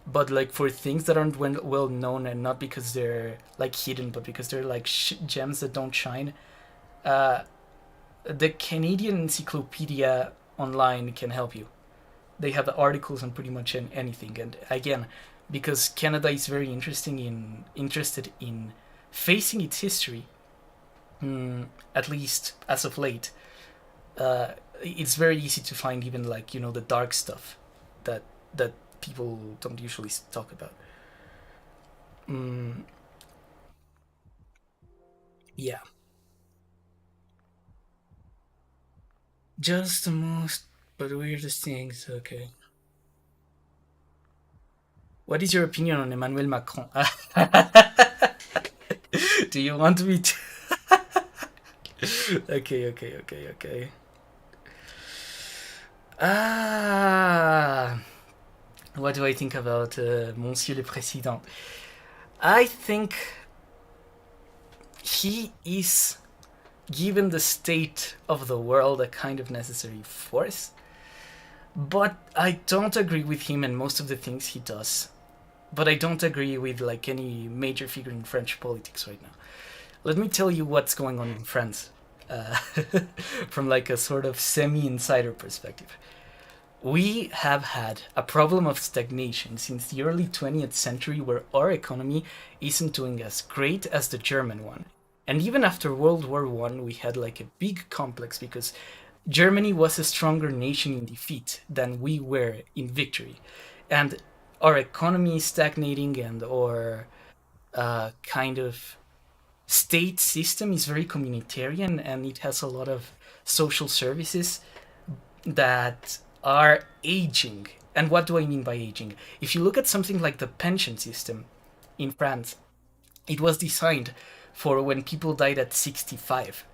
but like for things that aren't well known, and not because they're like hidden, but because they're like gems that don't shine. The Canadian Encyclopedia online can help you. They have articles on pretty much anything, and again, because Canada is very interested in facing its history, at least as of late, it's very easy to find even like the dark stuff that people don't usually talk about. Mm, yeah, just the most but weirdest things. Okay, what is your opinion on Emmanuel Macron? Do you want me to? Okay. Ah, what do I think about Monsieur le Président? I think he is, given the state of the world, a kind of necessary force. But I don't agree with him and most of the things he does. But I don't agree with like any major figure in French politics right now. Let me tell you what's going on in France, uh, from like a sort of semi-insider perspective. We have had a problem of stagnation since the early 20th century where our economy isn't doing as great as the German one. And even after World War One, we had like a big complex because Germany was a stronger nation in defeat than we were in victory. And our economy is stagnating, and our kind of state system is very communitarian, and it has a lot of social services that are aging. And what do I mean by aging? If you look at something like the pension system in France, it was designed for when people died at 65.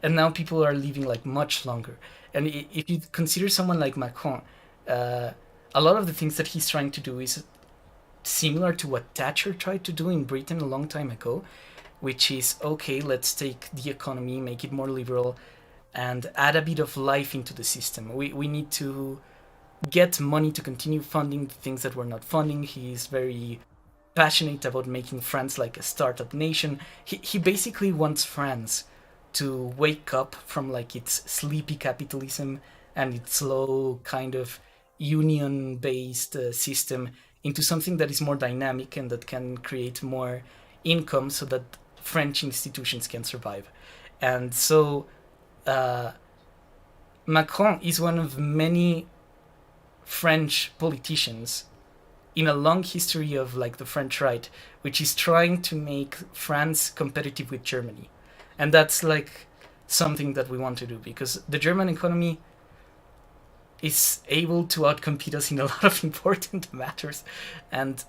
And now people are living like much longer. And if you consider someone like Macron, uh, a lot of the things that he's trying to do is similar to what Thatcher tried to do in Britain a long time ago, which is okay, let's take the economy, make it more liberal, and add a bit of life into the system. We need to get money to continue funding the things that we're not funding. He's very passionate about making France like a startup nation. He basically wants France to wake up from like its sleepy capitalism and its slow kind of union based system into something that is more dynamic and that can create more income so that French institutions can survive. And so uh, Macron is one of many French politicians in a long history of like the French right, which is trying to make France competitive with Germany. And that's like something that we want to do because the German economy is able to outcompete us in a lot of important matters. And,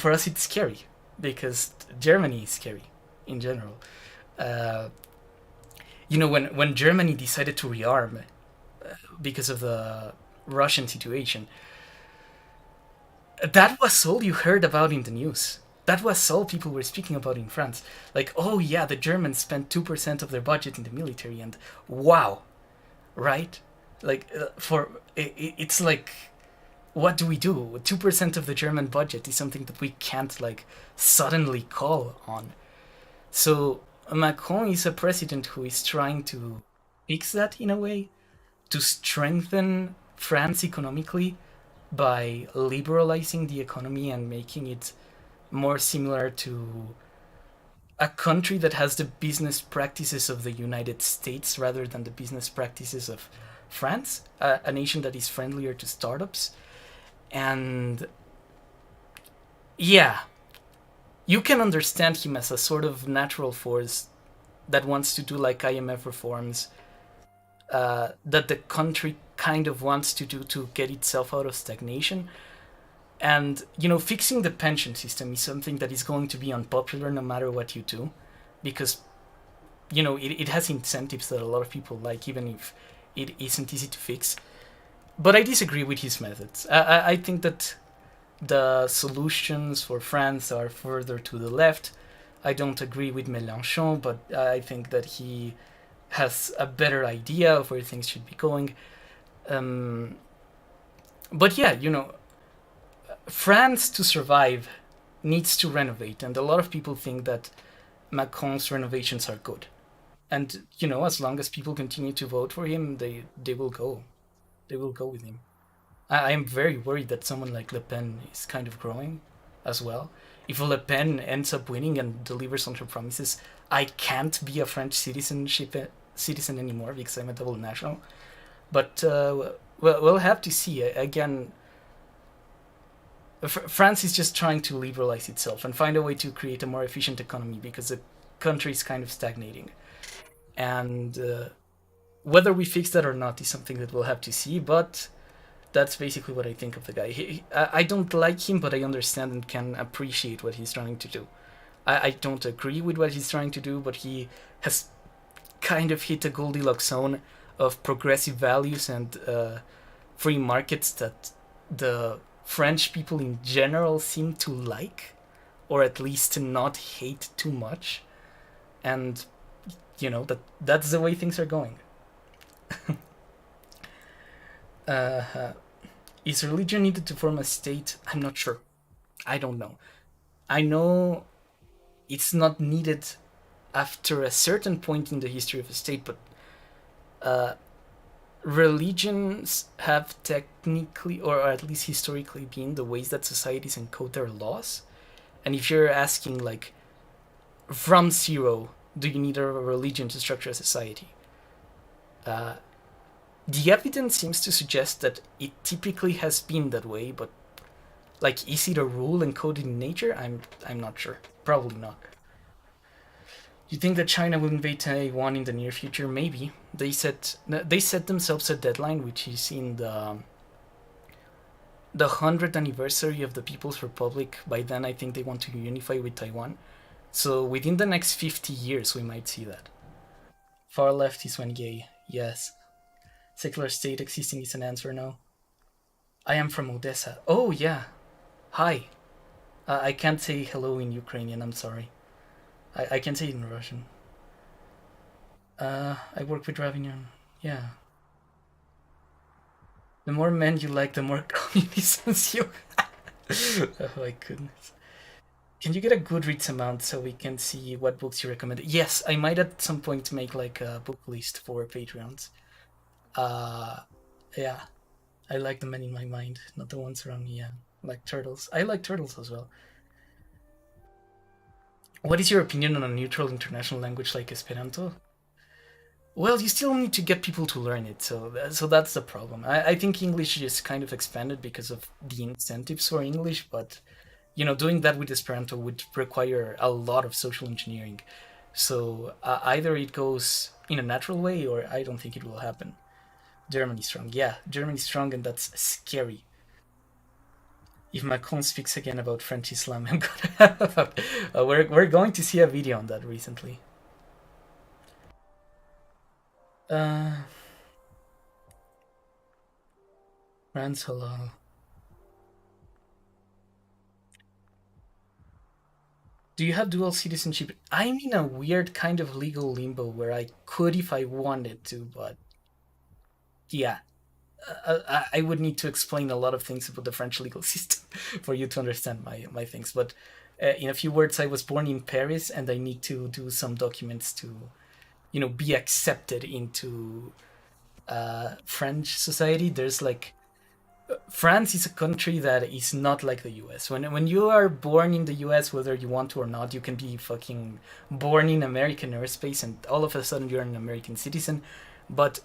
for us, it's scary because Germany is scary in general. Uh, when Germany decided to rearm because of the Russian situation, that was all you heard about in the news. That was all people were speaking about in France. Like, oh yeah, the Germans spent 2% of their budget in the military, and wow. right? Like it's like, what do we do? 2% of the German budget is something that we can't like suddenly call on. So Macron is a president who is trying to fix that in a way, to strengthen France economically by liberalizing the economy and making it more similar to a country that has the business practices of the United States rather than the business practices of France, a nation that is friendlier to startups. And yeah, you can understand him as a sort of natural force that wants to do like IMF reforms, that the country kind of wants to do to get itself out of stagnation. And, fixing the pension system is something that is going to be unpopular no matter what you do, because, it has incentives that a lot of people like, even if it isn't easy to fix. But I disagree with his methods. I think that the solutions for France are further to the left. I don't agree with Mélenchon, but I think that he has a better idea of where things should be going. Um, but yeah, France to survive needs to renovate, and a lot of people think that Macron's renovations are good. And as long as people continue to vote for him, they will go. They will go with him. I am very worried that someone like Le Pen is kind of growing as well. If Le Pen ends up winning and delivers on her promises, I can't be a French citizen anymore because I'm a double national. But we'll have to see. Again, France is just trying to liberalize itself and find a way to create a more efficient economy because the country is kind of stagnating. And whether we fix that or not is something that we'll have to see. But that's basically what I think of the guy. I don't like him, but I understand and can appreciate what he's trying to do. I don't agree with what he's trying to do, but he has kind of hit a Goldilocks zone of progressive values and free markets that the French people in general seem to like, or at least to not hate too much. And that's the way things are going. uh, is religion needed to form a state? I'm not sure. I don't know. I know it's not needed after a certain point in the history of a state, but uh, religions have technically, or at least historically, been the ways that societies encode their laws. And if you're asking, like, from zero, do you need a religion to structure a society? Uh, the evidence seems to suggest that it typically has been that way, but like, is it a rule encoded in nature? I'm not sure. Probably not. You think that China will invade Taiwan in the near future? Maybe. They set themselves a deadline, which is in the 100th anniversary of the People's Republic. By then, I think they want to unify with Taiwan. So within the next 50 years, we might see that. Far left is when gay. Yes. Secular state existing is an answer. No. I am from Odessa. Oh yeah. Hi. I can't say hello in Ukrainian. I'm sorry. I can say it in Russian. I work with Ravignon. Yeah. The more men you like, the more communisms you. Oh my goodness. Can you get a Goodreads amount so we can see what books you recommend? Yes, I might at some point make like a book list for Patreons. Uh, yeah, I like the men in my mind, not the ones around me. Yeah, like turtles. I like turtles as well. What is your opinion on a neutral international language like Esperanto? Well, you still need to get people to learn it, so that's the problem. I think English is kind of expanded because of the incentives for English, but doing that with Esperanto would require a lot of social engineering. So either it goes in a natural way, or I don't think it will happen. Germany strong, yeah, Germany strong, and that's scary. If Macron speaks again about French Islam, I'm gonna have we're going to see a video on that recently. Uh, France halal. Do you have dual citizenship? I'm in a weird kind of legal limbo where I could if I wanted to, but Yeah, I would need to explain a lot of things about the French legal system for you to understand my things. But in a few words, I was born in Paris, and I need to do some documents to, be accepted into French society. There's like France is a country that is not like the US. When you are born in the US, whether you want to or not, you can be fucking born in American airspace, and all of a sudden you're an American citizen. But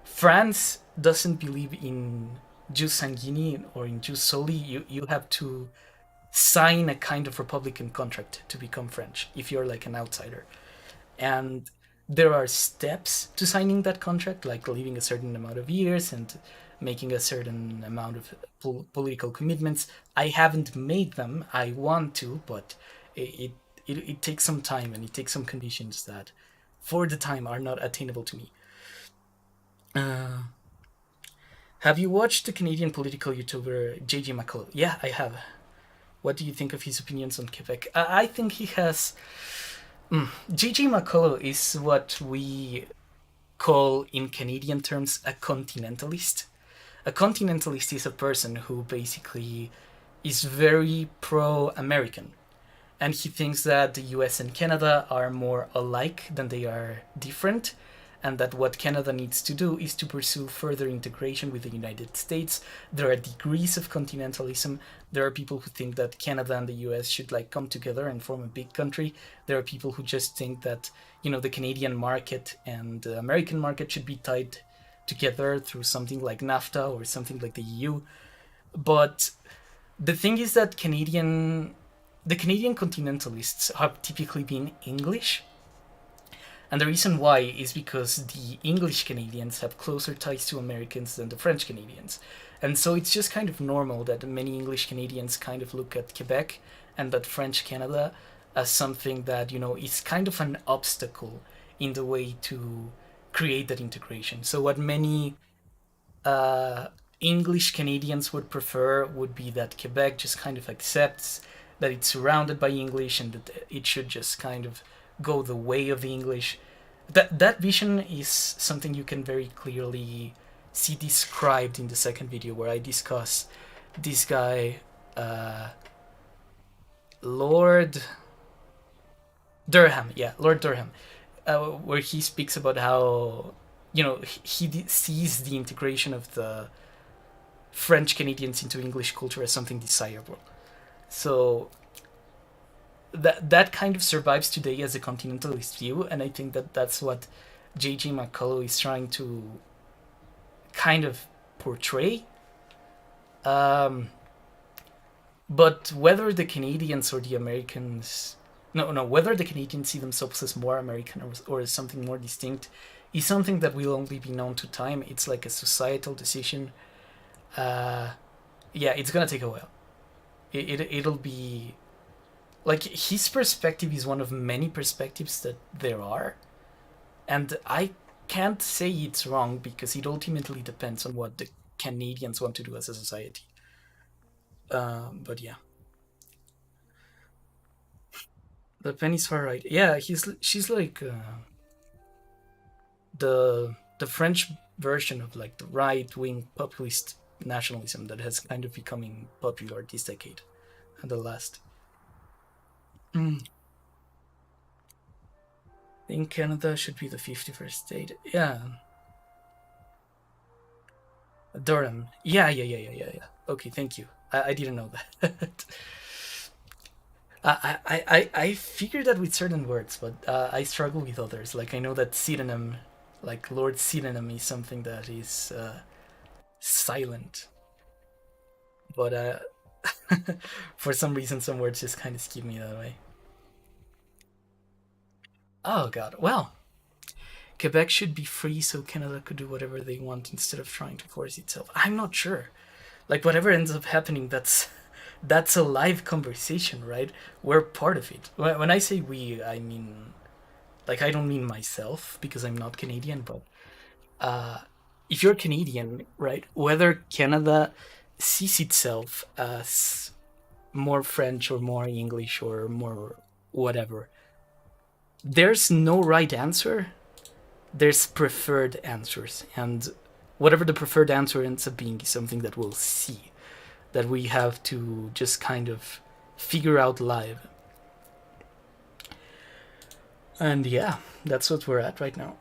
France doesn't believe in jus sanguini or in jus soli. You have to sign a kind of republican contract to become French if you're like an outsider. And there are steps to signing that contract, like living a certain amount of years and making a certain amount of political commitments. I haven't made them. I want to, but it takes some time, and it takes some conditions that, for the time, are not attainable to me. Uh, have you watched the Canadian political YouTuber JJ McCullough? Yeah, I have. What do you think of his opinions on Quebec? I think he has. JJ McCullough is what we call in Canadian terms a continentalist. A continentalist is a person who basically is very pro-American, and he thinks that the US and Canada are more alike than they are different, and that what Canada needs to do is to pursue further integration with the United States. There are degrees of continentalism. There are people who think that Canada and the US should like come together and form a big country. There are people who just think that, the Canadian market and the American market should be tied together through something like NAFTA or something like the EU. But the thing is that the Canadian continentalists have typically been English. And the reason why is because the English Canadians have closer ties to Americans than the French Canadians. And so it's just kind of normal that many English Canadians kind of look at Quebec and at French Canada as something that, is kind of an obstacle in the way to create that integration. So what many uh, English Canadians would prefer would be that Quebec just kind of accepts that it's surrounded by English and that it should just kind of go the way of the English. That vision is something you can very clearly see described in the second video, where I discuss this guy, Lord Durham. Yeah, Lord Durham, where he speaks about how he sees the integration of the French Canadians into English culture as something desirable. So that kind of survives today as a continentalist view, and I think that that's what JJ McCullough is trying to kind of portray. Um, but whether the Canadians or the Americans, no, whether the Canadians see themselves as more American or as something more distinct is something that will only be known to time. It's like a societal decision. Yeah, it's gonna take a while. It'll be like his perspective is one of many perspectives that there are, and I can't say it's wrong because it ultimately depends on what the Canadians want to do as a society. But yeah, the penny's far right. Yeah, she's like the French version of like the right wing populist nationalism that has kind of becoming popular this decade and the last. Mm. I think Canada should be the 51st state. Yeah. Durham. Yeah. Okay, thank you. I didn't know that. I figured that with certain words, but I struggle with others. Like I know that synonym, like Lord Synonym, is something that is silent, but for some reason, some words just kind of skip me that way. Oh God. Well, Quebec should be free so Canada could do whatever they want instead of trying to force itself. I'm not sure. Like whatever ends up happening, that's a live conversation, right? We're part of it. When I say we, I mean like I don't mean myself because I'm not Canadian, but if you're Canadian, right? Whether Canada sees itself as more French or more English or more whatever, there's no right answer. There's preferred answers, and whatever the preferred answer ends up being is something that we'll see, that we have to just kind of figure out live. And yeah, that's what we're at right now.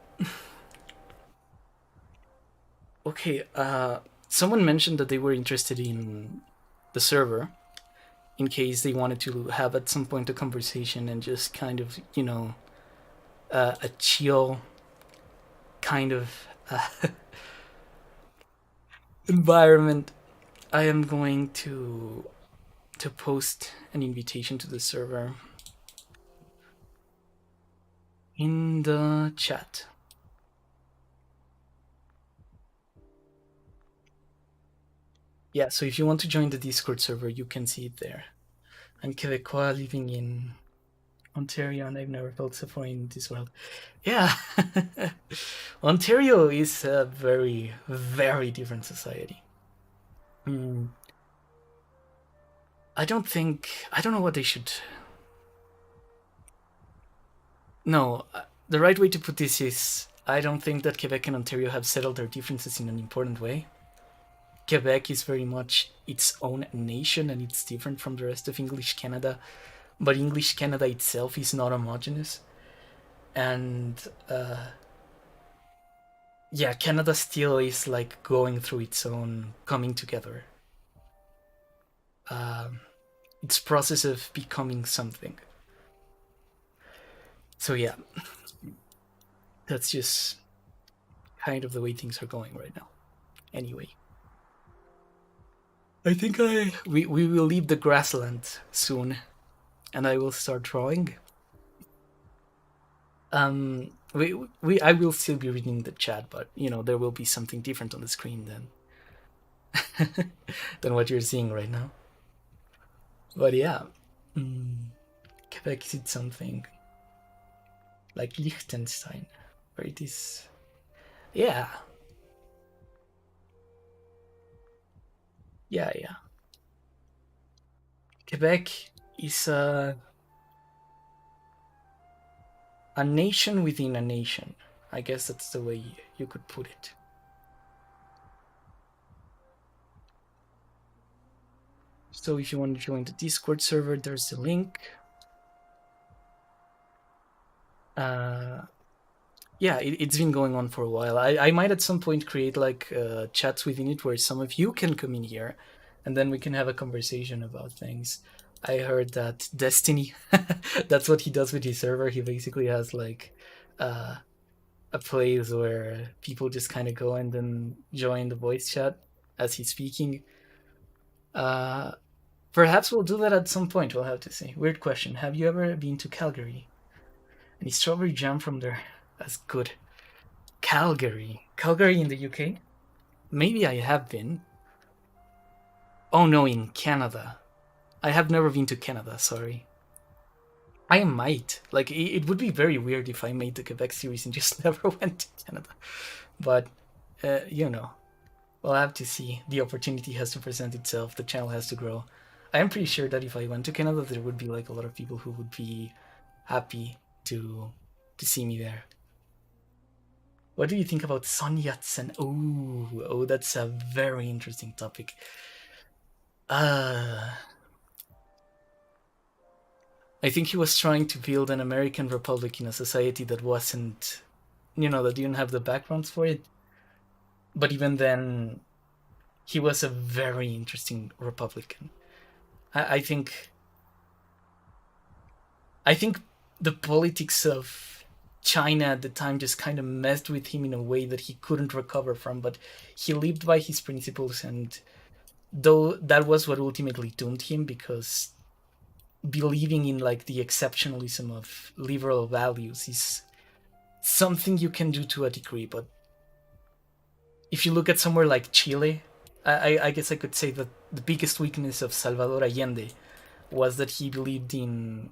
Okay, someone mentioned that they were interested in the server in case they wanted to have at some point a conversation and just kind of, a chill kind of environment. I am going to post an invitation to the server in the chat. Yeah, so if you want to join the Discord server, you can see it there. I'm Quebecois living in Ontario, and I've never felt so foreign in this world. Yeah, Ontario is a very, very different society. I don't know what they should. No, the right way to put this is I don't think that Quebec and Ontario have settled their differences in an important way. Quebec is very much its own nation and it's different from the rest of English Canada, but English Canada itself is not homogeneous. And yeah, Canada still is like going through its own coming together. Its process of becoming something. So yeah, that's just kind of the way things are going right now. Anyway, I think we will leave the grassland soon, and I will start drawing. I will still be reading the chat, but there will be something different on the screen than what you're seeing right now. But yeah, Quebec did something like Liechtenstein, where it is, yeah. Quebec is a nation within a nation. I guess that's the way you could put it. So if you want to join the Discord server, there's the link. Yeah, it's been going on for a while. I might at some point create like chats within it where some of you can come in here and then we can have a conversation about things. I heard that Destiny, that's what he does with his server. He basically has like a place where people just kind of go and then join the voice chat as he's speaking. Perhaps we'll do that at some point. We'll have to see. Weird question. Have you ever been to Calgary? Any strawberry jam from there? That's good. Calgary in the UK? Maybe I have been. Oh no, in Canada. I have never been to Canada, sorry. I might. Like, it would be very weird if I made the Quebec series and just never went to Canada. But, we'll have to see. The opportunity has to present itself. The channel has to grow. I am pretty sure that if I went to Canada, there would be like a lot of people who would be happy to see me there. What do you think about Sun Yat-sen? Oh, that's a very interesting topic. I think he was trying to build an American republic in a society that wasn't, that didn't have the backgrounds for it. But even then, he was a very interesting Republican. I think the politics of China at the time just kind of messed with him in a way that he couldn't recover from, but he lived by his principles, and though that was what ultimately doomed him, because believing in like the exceptionalism of liberal values is something you can do to a degree, but if you look at somewhere like Chile, I guess I could say that the biggest weakness of Salvador Allende was that he believed in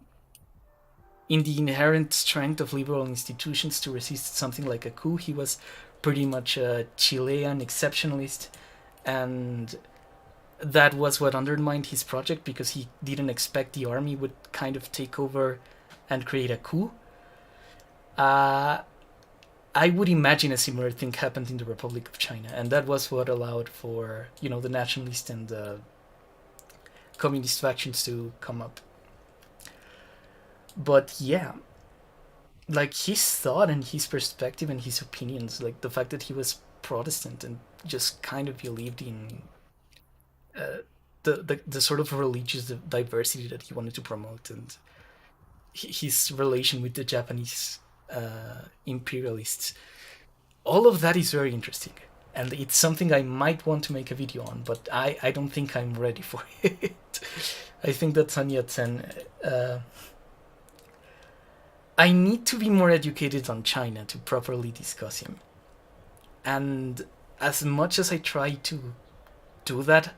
the inherent strength of liberal institutions to resist something like a coup. He was pretty much a Chilean exceptionalist, and that was what undermined his project, because he didn't expect the army would kind of take over and create a coup. I would imagine a similar thing happened in the Republic of China, and that was what allowed for the nationalist and the communist factions to come up. But yeah, like his thought and his perspective and his opinions, like the fact that he was Protestant and just kind of believed in uh, the sort of religious diversity that he wanted to promote, and his relation with the Japanese imperialists. All of that is very interesting, and it's something I might want to make a video on, but I don't think I'm ready for it. I think that Sun Yat-sen. I need to be more educated on China to properly discuss him. And as much as I try to do that,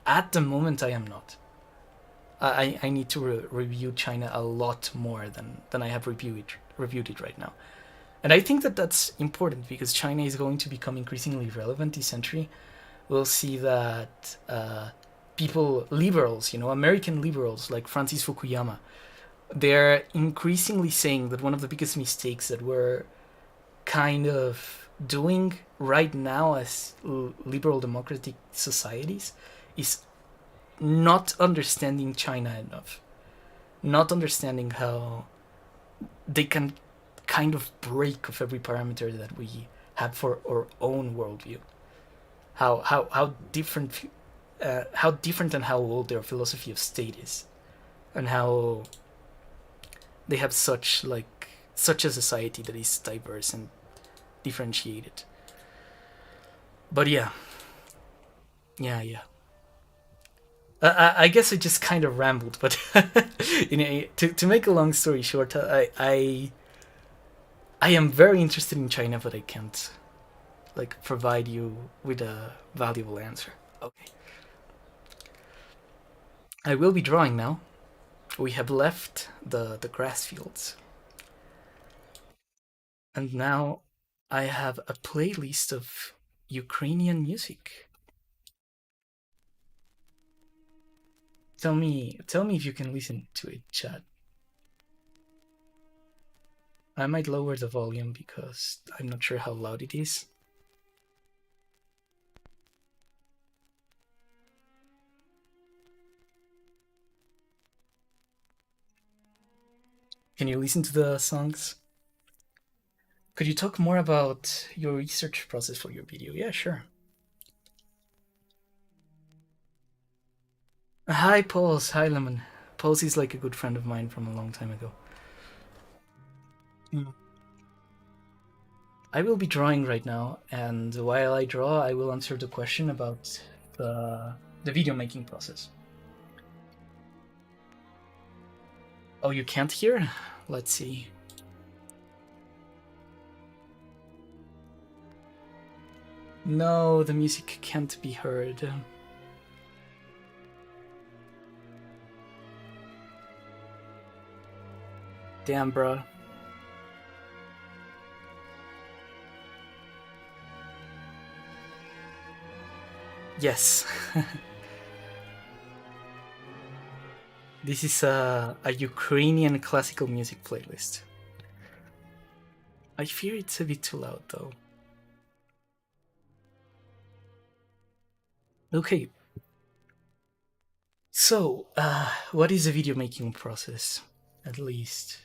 at the moment I am not. I need to review China a lot more than I have reviewed it right now. And I think that that's important because China is going to become increasingly relevant this century. We'll see that people, liberals, American liberals like Francis Fukuyama, they're increasingly saying that one of the biggest mistakes that we're kind of doing right now as liberal democratic societies is not understanding China enough, not understanding how they can kind of break of every parameter that we have for our own worldview. How different and how old their philosophy of state is, and how they have such a society that is diverse and differentiated. But yeah. I guess I just kind of rambled, but to make a long story short, I am very interested in China, but I can't provide you with a valuable answer. Okay, I will be drawing now. We have left the grass fields, and now I have a playlist of Ukrainian music. Tell me if you can listen to it, chat. I might lower the volume because I'm not sure how loud it is. Can you listen to the songs? Could you talk more about your research process for your video? Yeah, sure. Hi, Pauls. Hi, Lemon. Pauls is like a good friend of mine from a long time ago. I will be drawing right now, and while I draw, I will answer the question about the video making process. Oh, you can't hear? Let's see. No, the music can't be heard. Damn, bro. Yes. This is a Ukrainian classical music playlist. I fear it's a bit too loud, though. Okay. So, what is the video making process? At least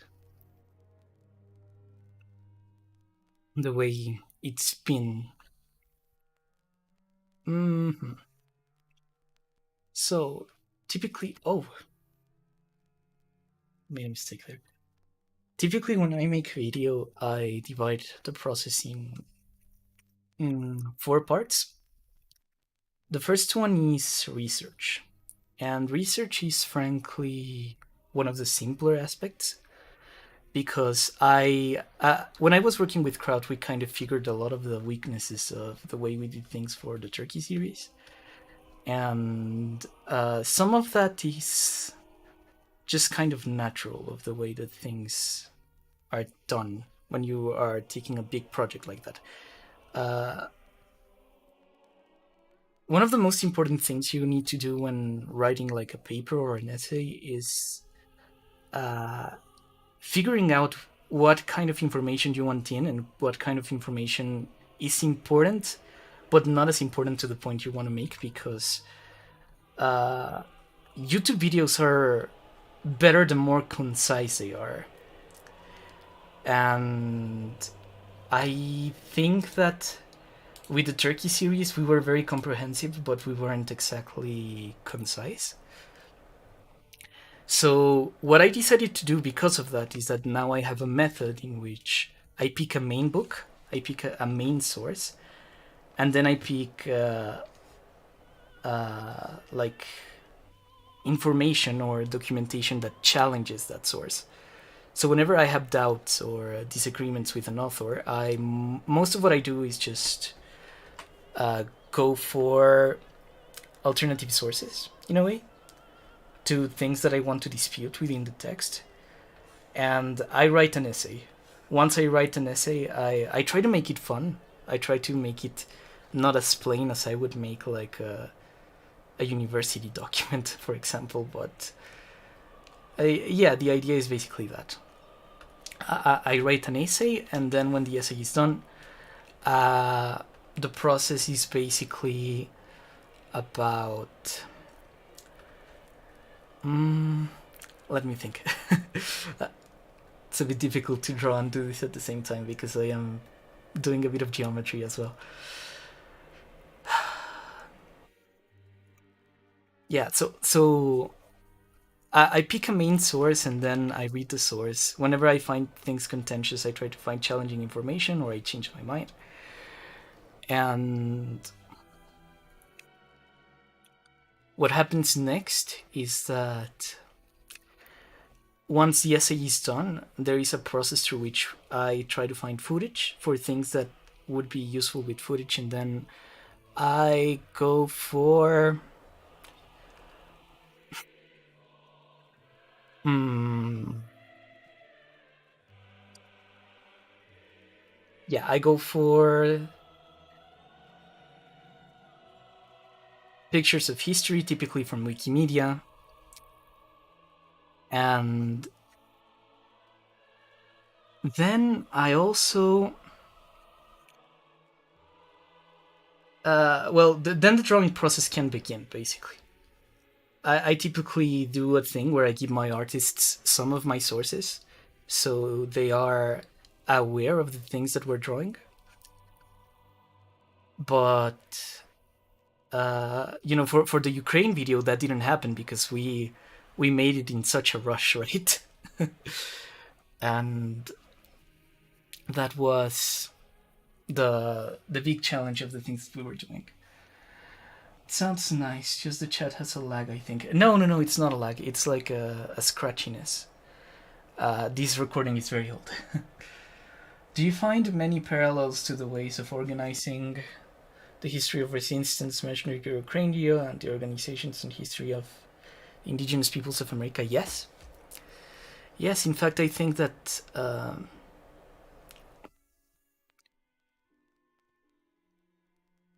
the way it's been. So, typically, made a mistake there. Typically, when I make a video, I divide the process in 4 parts. The first one is research, and research is frankly one of the simpler aspects, because when I was working with Kraut, we kind of figured a lot of the weaknesses of the way we did things for the Turkey series, and some of that is just kind of natural of the way that things are done when you are taking a big project like that. One of the most important things you need to do when writing like a paper or an essay is figuring out what kind of information you want in and what kind of information is important, but not as important to the point you want to make, because YouTube videos are better the more concise they are. And I think that with the Turkey series, we were very comprehensive, but we weren't exactly concise. So what I decided to do because of that is that now I have a method in which I pick a main book, I pick a main source, and then I pick like information or documentation that challenges that source. So whenever I have doubts or disagreements with an author, most of what I do is just go for alternative sources, in a way, to things that I want to dispute within the text. And I write an essay. Once I write an essay, I try to make it fun. I try to make it not as plain as I would make like a university document, for example. But yeah, the idea is basically that. I write an essay, and then when the essay is done, the process is basically about... let me think. It's a bit difficult to draw and do this at the same time because I am doing a bit of geometry as well. Yeah, so I pick a main source and then I read the source. Whenever I find things contentious, I try to find challenging information or I change my mind. And what happens next is that once the essay is done, there is a process through which I try to find footage for things that would be useful with footage, and then I go for... yeah, I go for pictures of history, typically from Wikimedia, and then I also... then the drawing process can begin, basically. I typically do a thing where I give my artists some of my sources, so they are aware of the things that we're drawing. But, for the Ukraine video, that didn't happen because we made it in such a rush, right? And that was the big challenge of the things that we were doing. It sounds nice, just the chat has a lag, I think. No, it's not a lag, it's like a scratchiness. This recording is very old. Do you find many parallels to the ways of organizing the history of resistance mentioned in Ukraine and the organizations and history of indigenous peoples of America? Yes. Yes, in fact, I think that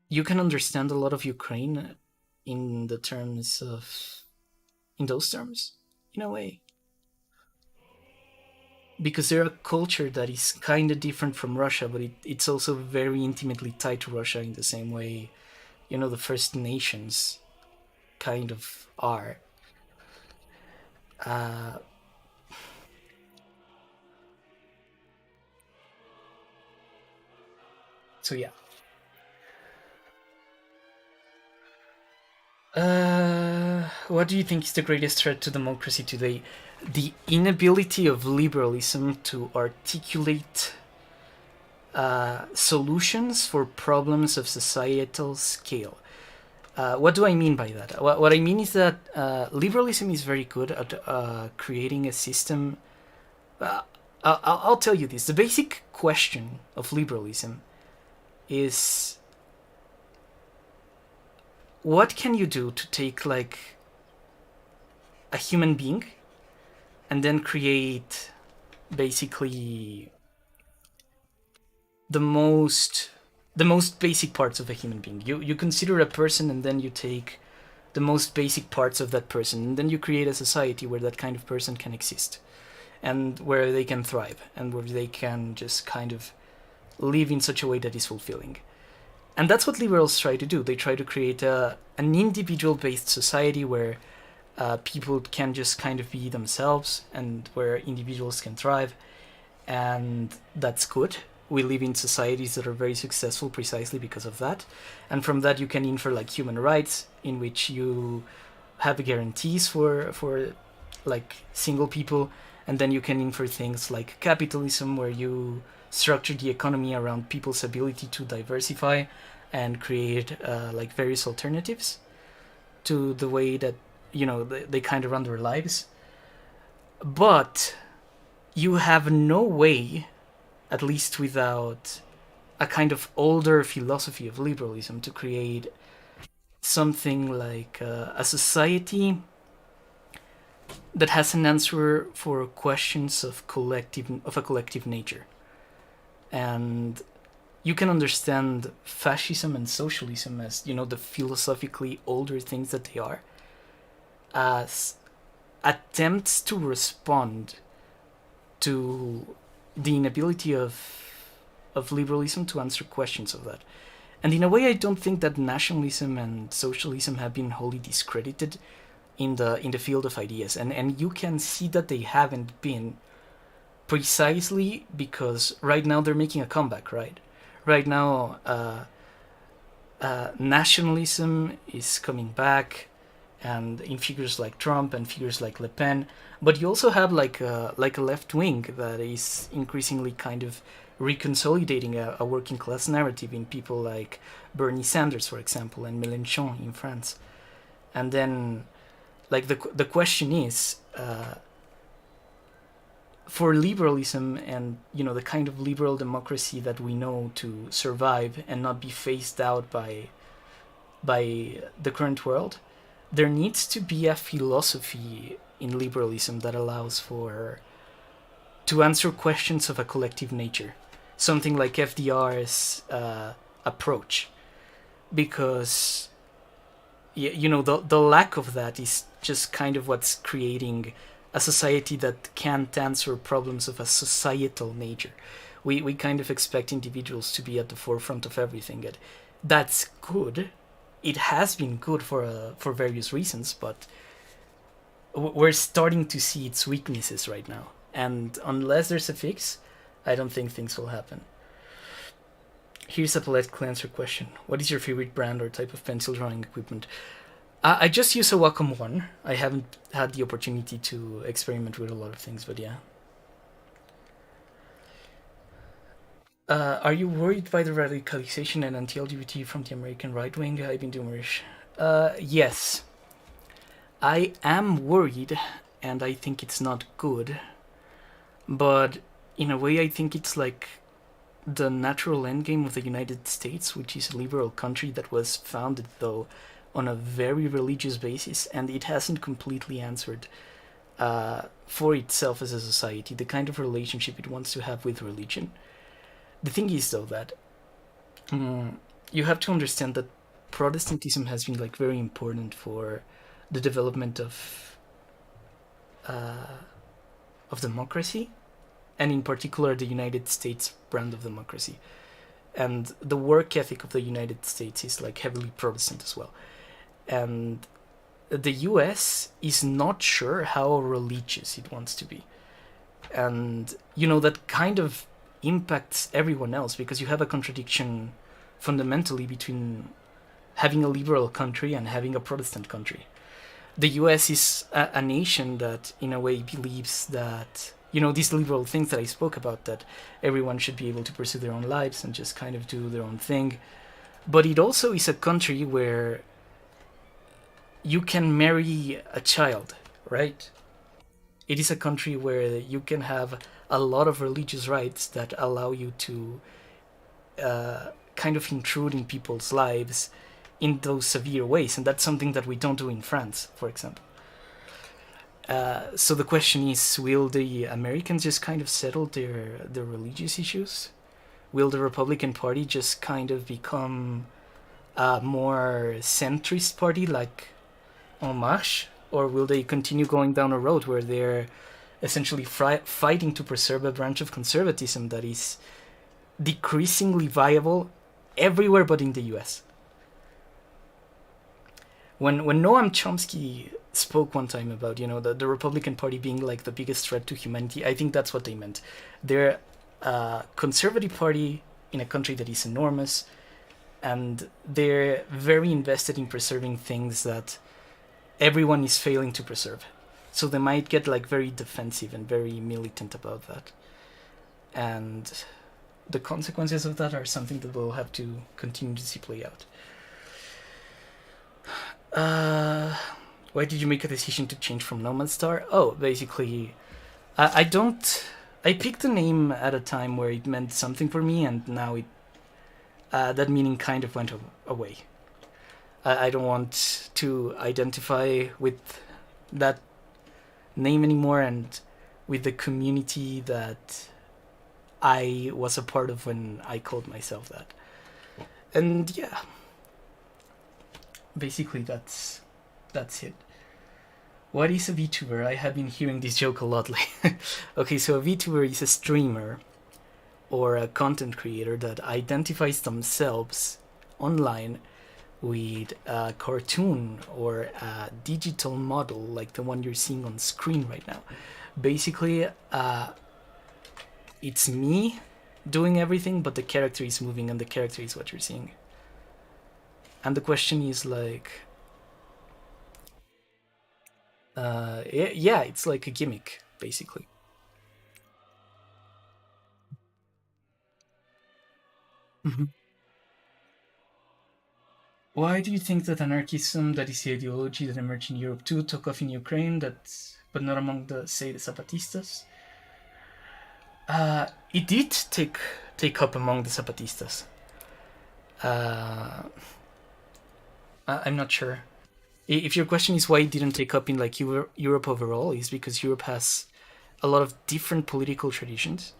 you can understand a lot of Ukraine in those terms, in a way. Because they're a culture that is kind of different from Russia, but it's also very intimately tied to Russia in the same way, the First Nations kind of are. So yeah. What do you think is the greatest threat to democracy today? The inability of liberalism to articulate solutions for problems of societal scale. What do I mean by that? What I mean is that liberalism is very good at creating a system. I'll tell you this. The basic question of liberalism is, what can you do to take like a human being and then create basically the most basic parts of a human being. You consider a person and then you take the most basic parts of that person and then you create a society where that kind of person can exist. and where they can thrive and where they can just kind of live in such a way that is fulfilling. And that's what liberals try to do. They try to create an individual-based society where people can just kind of be themselves and where individuals can thrive. And that's good. We live in societies that are very successful precisely because of that. And from that you can infer like human rights, in which you have guarantees for like single people, and then you can infer things like capitalism, where you structure the economy around people's ability to diversify and create like various alternatives to the way that they kind of run their lives. But you have no way, at least without a kind of older philosophy of liberalism, to create something like a society that has an answer for questions of a collective nature. And you can understand fascism and socialism as the philosophically older things that they are, as attempts to respond to the inability of liberalism to answer questions of that. And in a way, I don't think that nationalism and socialism have been wholly discredited in the field of ideas, and you can see that they haven't been, precisely because right now they're making a comeback. Right now, nationalism is coming back, and in figures like Trump and figures like Le Pen. But you also have like a left wing that is increasingly kind of reconsolidating a working class narrative in people like Bernie Sanders, for example, and Mélenchon in France. And then, like the question is, for liberalism and the kind of liberal democracy that we know to survive and not be phased out by the current world, there needs to be a philosophy in liberalism that allows to answer questions of a collective nature, something like FDR's approach, because the lack of that is just kind of what's creating a society that can't answer problems of a societal nature. We kind of expect individuals to be at the forefront of everything. And that's good. It has been good for various reasons, but we're starting to see its weaknesses right now. And unless there's a fix, I don't think things will happen. Here's a political answer question. What is your favorite brand or type of pencil drawing equipment? I just use a Wacom one. I haven't had the opportunity to experiment with a lot of things, but yeah. Are you worried by the radicalization and anti-LGBT from the American right wing? I've been doing yes. I am worried, and I think it's not good. But in a way, I think it's like the natural endgame of the United States, which is a liberal country that was founded, though, on a very religious basis, and it hasn't completely answered for itself as a society the kind of relationship it wants to have with religion. The thing is, though, that you have to understand that Protestantism has been like very important for the development of democracy, and in particular the United States brand of democracy. And the work ethic of the United States is like heavily Protestant as well. And the US is not sure how religious it wants to be. And, that kind of impacts everyone else, because you have a contradiction fundamentally between having a liberal country and having a Protestant country. The US is a nation that, in a way, believes that, these liberal things that I spoke about, that everyone should be able to pursue their own lives and just kind of do their own thing. But it also is a country where you can marry a child, right? It is a country where you can have a lot of religious rights that allow you to kind of intrude in people's lives in those severe ways, and that's something that we don't do in France, for example. So the question is, will the Americans just kind of settle their religious issues? Will the Republican Party just kind of become a more centrist party like En Marche? Or will they continue going down a road where they're essentially fighting to preserve a branch of conservatism that is decreasingly viable everywhere but in the US. When Noam Chomsky spoke one time about, the Republican Party being like the biggest threat to humanity, I think that's what they meant. They're a conservative party in a country that is enormous, and they're very invested in preserving things that everyone is failing to preserve. So they might get like very defensive and very militant about that. And the consequences of that are something that we'll have to continue to see play out. Why did you make a decision to change from Nomad Star? Oh, basically, I don't. I picked a name at a time where it meant something for me, and now that meaning kind of went away. I don't want to identify with that name anymore, and with the community that I was a part of when I called myself that. And yeah, basically that's it. What is a VTuber? I have been hearing this joke a lot lately. Okay, so a VTuber is a streamer or a content creator that identifies themselves online with a cartoon or a digital model like the one you're seeing on screen right now. Basically, it's me doing everything, but the character is moving, and the character is what you're seeing. And the question is like, yeah, it's like a gimmick, basically. Mm-hmm. Why do you think that anarchism, that is the ideology that emerged in Europe too, took off in Ukraine, but not among the, say, the Zapatistas? It did take up among the Zapatistas. I'm not sure. If your question is why it didn't take up in like Europe overall, is because Europe has a lot of different political traditions.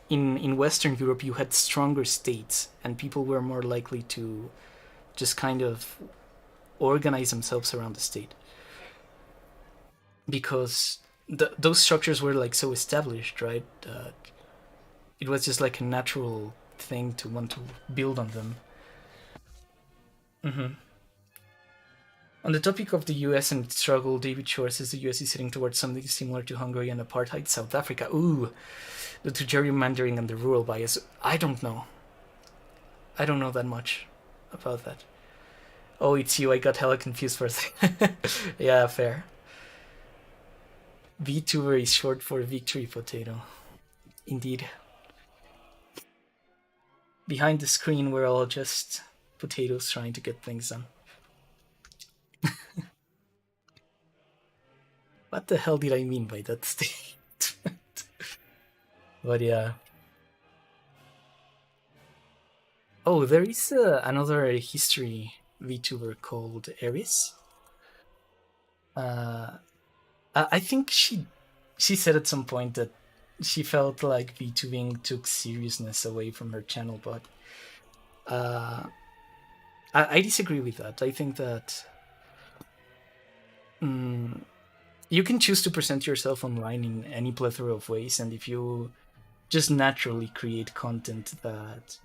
In Western Europe, you had stronger states, and people were more likely to just kind of organize themselves around the state because those structures were like so established, right? It was just like a natural thing to want to build on them. Mm-hmm. On the topic of the US and its struggle, David Shore says the US is heading towards something similar to Hungary and apartheid South Africa. Ooh, the to gerrymandering and the rural bias. I don't know. I don't know that much about that. Oh, it's you. I got hella confused for a second. Yeah, fair. VTuber is short for Victory Potato. Indeed. Behind the screen, we're all just potatoes trying to get things done. What the hell did I mean by that statement? But yeah. Oh, there is another history VTuber called Eris. I think she said at some point that she felt like VTubing took seriousness away from her channel, but I disagree with that. I think that you can choose to present yourself online in any plethora of ways, and if you just naturally create content that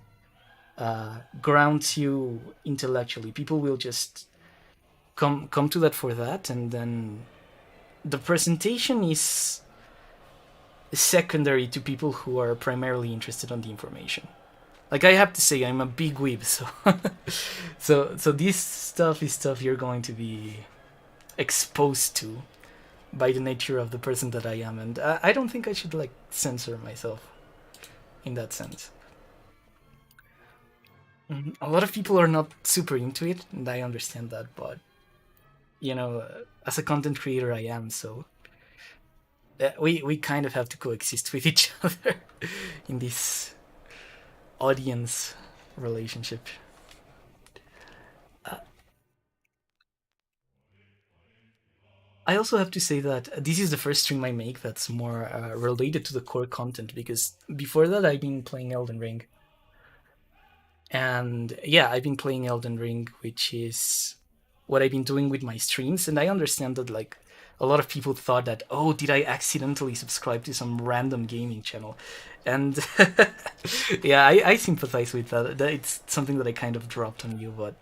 grounds you intellectually, people will just come to that for that, and then the presentation is secondary to people who are primarily interested on the information. Like I have to say, I'm a big weeb, so so this stuff is stuff you're going to be exposed to by the nature of the person that I am, and I don't think I should like censor myself in that sense. A lot of people are not super into it, and I understand that, but as a content creator, I am, so we kind of have to coexist with each other in this audience relationship. I also have to say that this is the first stream I make that's more related to the core content, because before that I've been playing Elden Ring. And yeah, I've been playing Elden Ring, which is what I've been doing with my streams, and I understand that like a lot of people thought that, oh, did I accidentally subscribe to some random gaming channel? And yeah, I sympathize with that. It's something that I kind of dropped on you, but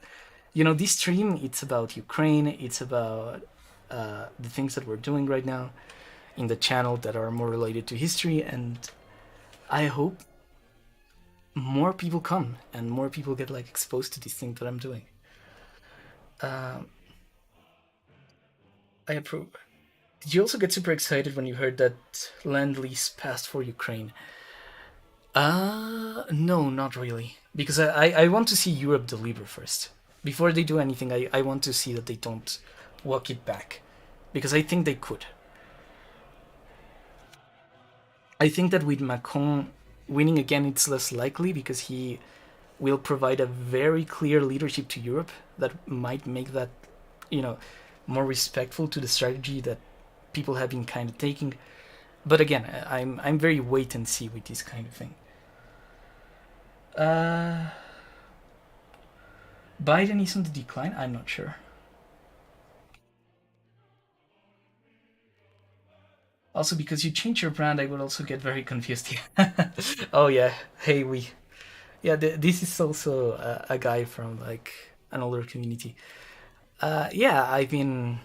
this stream, it's about Ukraine. It's about the things that we're doing right now in the channel that are more related to history, and I hope more people come and more people get like exposed to these things that I'm doing. Uh, I approve. Did you also get super excited when you heard that Lend Lease passed for Ukraine? No, not really. Because I want to see Europe deliver first. Before they do anything, I want to see that they don't walk it back. Because I think they could. I think that with Macron winning again, it's less likely because he will provide a very clear leadership to Europe that might make that, more respectful to the strategy that people have been kind of taking. But again, I'm very wait and see with this kind of thing. Biden is on the decline? I'm not sure. Also, because you change your brand, I would also get very confused. Oh yeah, hey we. Yeah, this is also a guy from like an older community. Yeah, I've been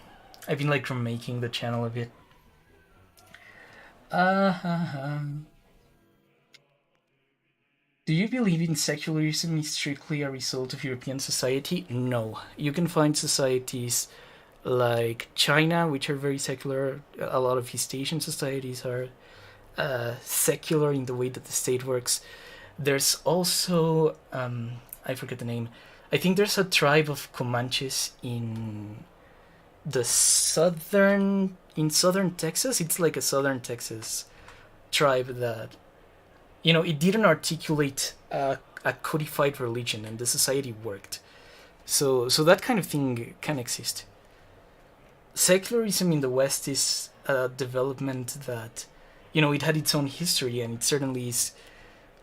like remaking the channel a bit. Uh, do you believe in secularism is strictly a result of European society? No. You can find societies like China, which are very secular. A lot of East Asian societies are secular in the way that the state works. There's also, I forget the name. I think there's a tribe of Comanches in southern Texas. It's like a southern Texas tribe that it didn't articulate a codified religion, and the society worked. So that kind of thing can exist. Secularism in the West is a development that, it had its own history, and it certainly is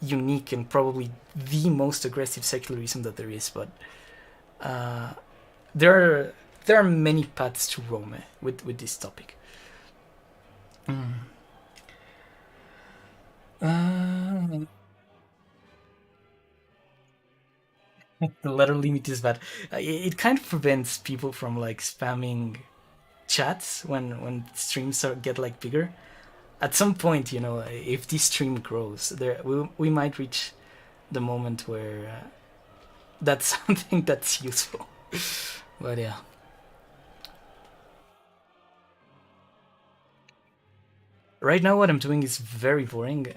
unique and probably the most aggressive secularism that there is. But there are many paths to Rome with this topic. The letter limit is bad. It kind of prevents people from like spamming chats when streams get like bigger. At some point, if this stream grows, we might reach the moment where that's something that's useful. But yeah. Right now, what I'm doing is very boring.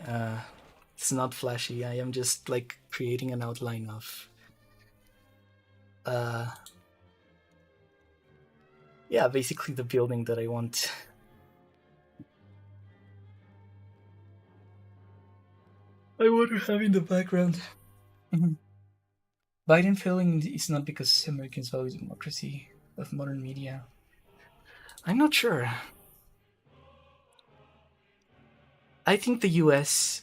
It's not flashy. I am just like creating an outline of. Uh, yeah, basically the building that I want. I want to have in the background. Biden failing is not because Americans value democracy of modern media. I'm not sure. I think the US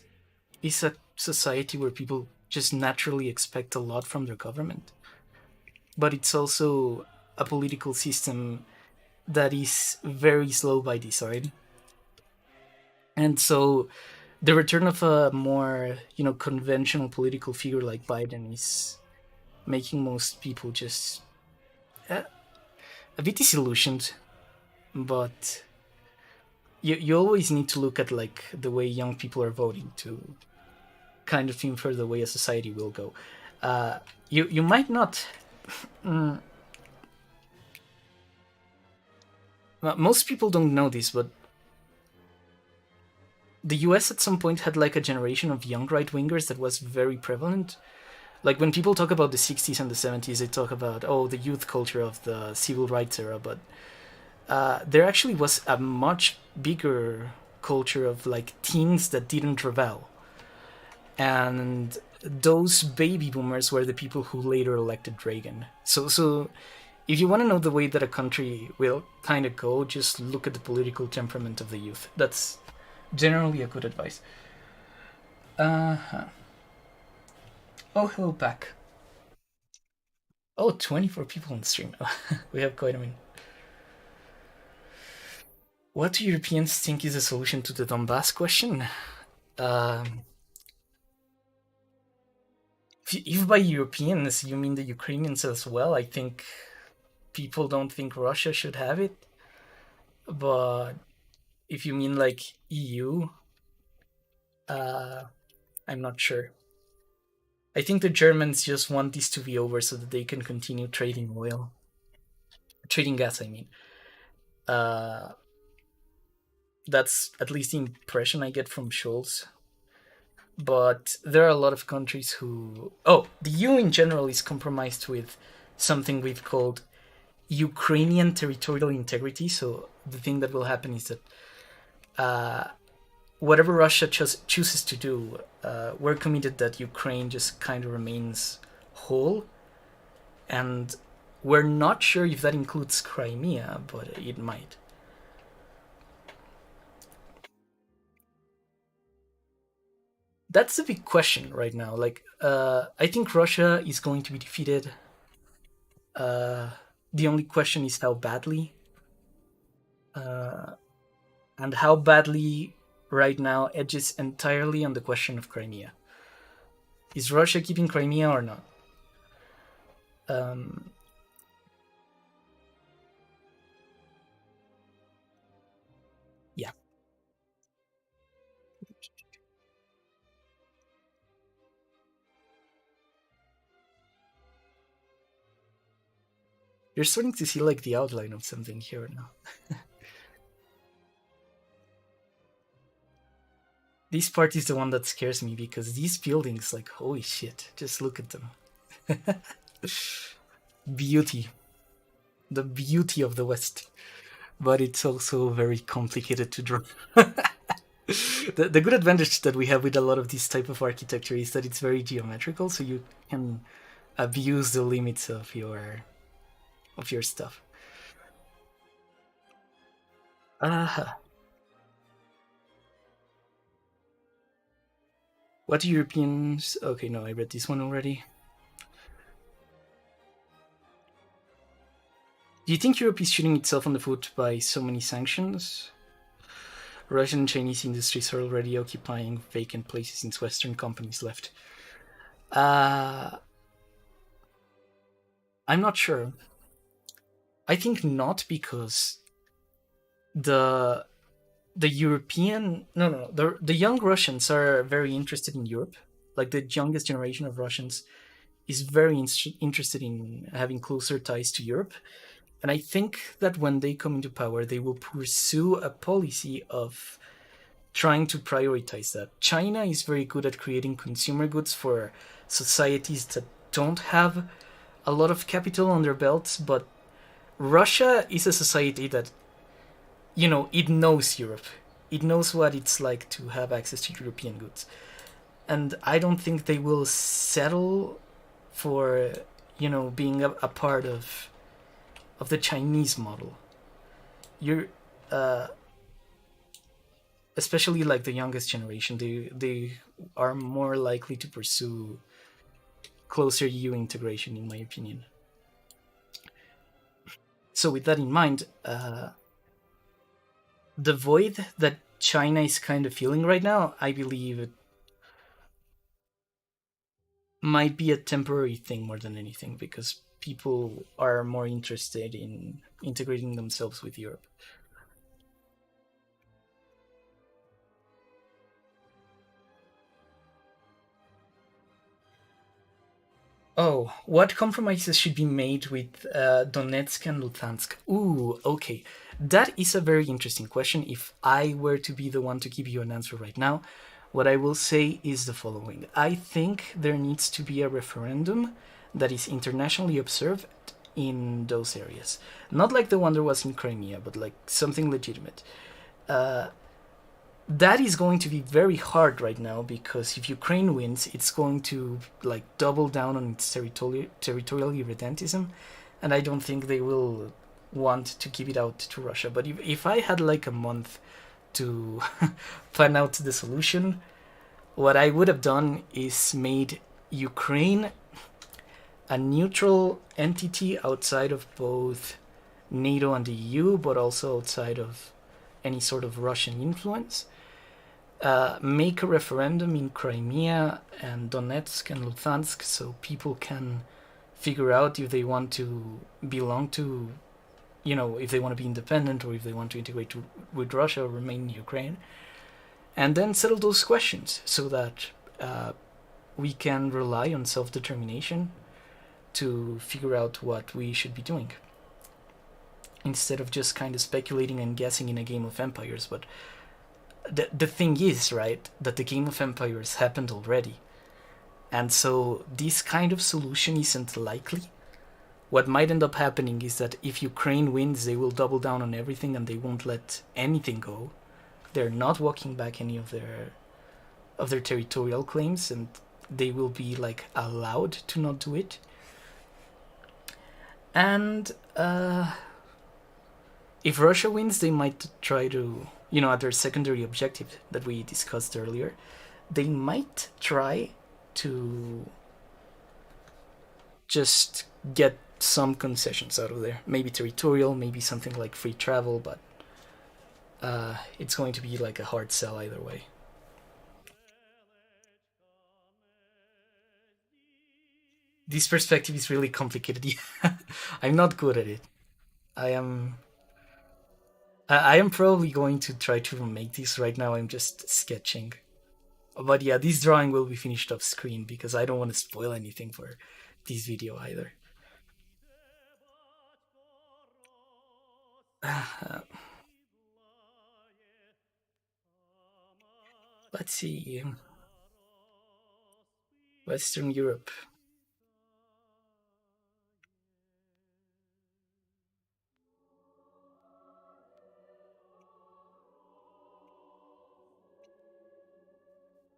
is a society where people just naturally expect a lot from their government. But it's also a political system that is very slow by design. And so the return of a more, conventional political figure like Biden is making most people just a bit disillusioned. But you always need to look at like the way young people are voting to kind of infer the way a society will go. You might not. Most people don't know this, but the US at some point had like a generation of young right wingers that was very prevalent. Like when people talk about the 60s and the 70s, they talk about, the youth culture of the civil rights era, but there actually was a much bigger culture of like teens that didn't rebel. And those baby boomers were the people who later elected Reagan. So if you want to know the way that a country will kind of go, just look at the political temperament of the youth. That's generally a good advice. Uh-huh. Oh, hello back. Oh, 24 people on stream. We have quite a many. What do Europeans think is the solution to the Donbass question? Um, if by Europeans you mean the Ukrainians as well, I think people don't think Russia should have it. But if you mean like EU, uh, I'm not sure. I think the Germans just want this to be over so that they can continue trading oil, trading gas. I mean, uh, that's at least the impression I get from Scholz. But there are a lot of countries who, the EU in general is compromised with something we've called Ukrainian territorial integrity. So the thing that will happen is that whatever Russia chooses to do, we're committed that Ukraine just kind of remains whole, and we're not sure if that includes Crimea, but it might. That's the big question right now. Like, I think Russia is going to be defeated. The only question is how badly. And how badly right now edges entirely on the question of Crimea. Is Russia keeping Crimea or not? Yeah. You're starting to see like the outline of something here now. This part is the one that scares me because these buildings, like, holy shit, just look at them. Beauty. The beauty of the West. But it's also very complicated to draw. The good advantage that we have with a lot of this type of architecture is that it's very geometrical, so you can abuse the limits of your stuff. What do Europeans? Okay, no, I read this one already. Do you think Europe is shooting itself on the foot by so many sanctions? Russian and Chinese industries are already occupying vacant places since Western companies left. I'm not sure. I think not, because the European the young Russians are very interested in Europe. Like, the youngest generation of Russians is very interested in having closer ties to Europe. And I think that when they come into power, they will pursue a policy of trying to prioritize that. China is very good at creating consumer goods for societies that don't have a lot of capital on their belts, but Russia is a society that, it knows Europe. It knows what it's like to have access to European goods. And I don't think they will settle for, being a part of the Chinese model. You're especially like the youngest generation, they are more likely to pursue closer EU integration, in my opinion. So with that in mind, the void that China is kind of feeling right now, I believe it might be a temporary thing more than anything, because people are more interested in integrating themselves with Europe. Oh, what compromises should be made with Donetsk and Luhansk? Ooh, okay. That is a very interesting question. If I were to be the one to give you an answer right now, what I will say is the following. I think there needs to be a referendum that is internationally observed in those areas. Not like the one there was in Crimea, but like something legitimate. That is going to be very hard right now, because if Ukraine wins, it's going to like double down on its territorial irredentism, and I don't think they will want to give it out to Russia. But if I had like a month to plan out the solution, what I would have done is made Ukraine a neutral entity outside of both NATO and the EU, but also outside of any sort of Russian influence, make a referendum in Crimea and Donetsk and Luhansk so people can figure out if they want to belong to, if they want to be independent or if they want to integrate with Russia or remain in Ukraine. And then settle those questions so that we can rely on self-determination to figure out what we should be doing, instead of just kind of speculating and guessing in a game of empires. But the thing is, right, that the game of empires happened already. And so this kind of solution isn't likely. What might end up happening is that if Ukraine wins, they will double down on everything and they won't let anything go. They're not walking back any of their territorial claims, and they will be like allowed to not do it. And if Russia wins, they might try to, at their secondary objective that we discussed earlier, they might try to just get some concessions out of there. Maybe territorial, maybe something like free travel, but it's going to be like a hard sell either way. This perspective is really complicated. I'm not good at it. I am. I am probably going to try to make this right now. I'm just sketching. But yeah, this drawing will be finished off screen because I don't want to spoil anything for this video either. Let's see. Western Europe.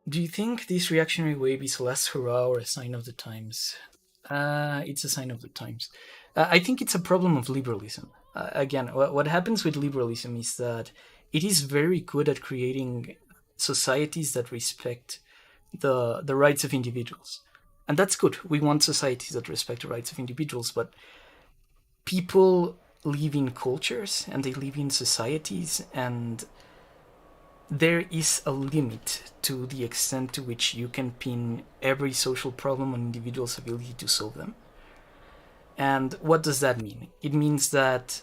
Do you think this reactionary wave is less hurrah or a sign of the times? It's a sign of the times. I think it's a problem of liberalism. Again, what happens with liberalism is that it is very good at creating societies that respect the rights of individuals. And that's good. We want societies that respect the rights of individuals, but people live in cultures and they live in societies, and there is a limit to the extent to which you can pin every social problem on individuals' ability to solve them. And what does that mean? It means that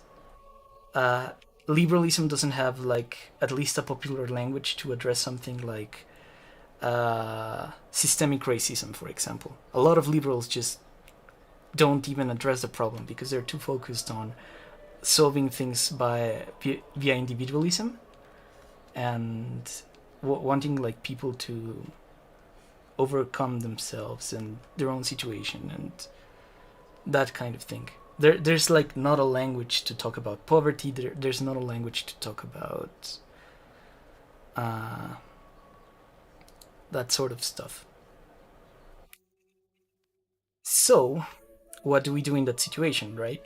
liberalism doesn't have, like, at least a popular language to address something like systemic racism, for example. A lot of liberals just don't even address the problem because they're too focused on solving things via individualism and wanting like people to overcome themselves and their own situation and that kind of thing. There's like not a language to talk about poverty. There's not a language to talk about that sort of stuff. So, what do we do in that situation, right?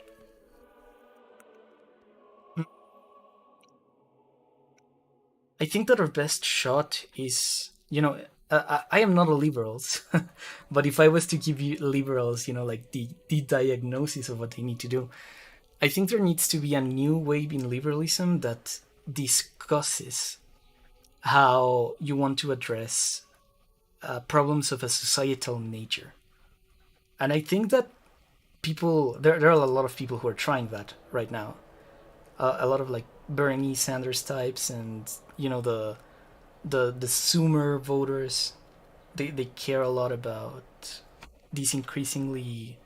I think that our best shot is, I am not a liberals, but if I was to give you liberals, like the diagnosis of what they need to do, I think there needs to be a new wave in liberalism that discusses how you want to address problems of a societal nature. And I think that there are a lot of people who are trying that right now. A lot of like Bernie Sanders types and the Sumer voters, they care a lot about these increasingly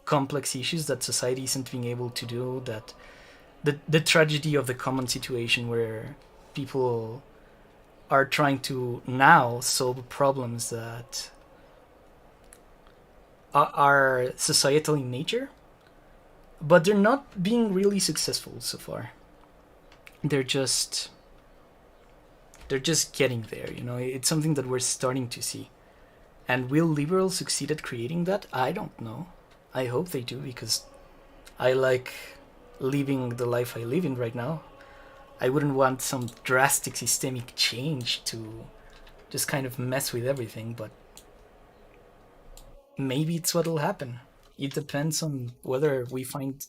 complex issues that society isn't being able to do, that the tragedy of the common situation where people are trying to now solve problems that are societal in nature, but they're not being really successful so far. They're just getting there. It's something that we're starting to see. And will liberals succeed at creating that? I don't know. I hope they do, because I like living the life I live in right now. I wouldn't want some drastic systemic change to just kind of mess with everything, but maybe it's what'll happen. It depends on whether we find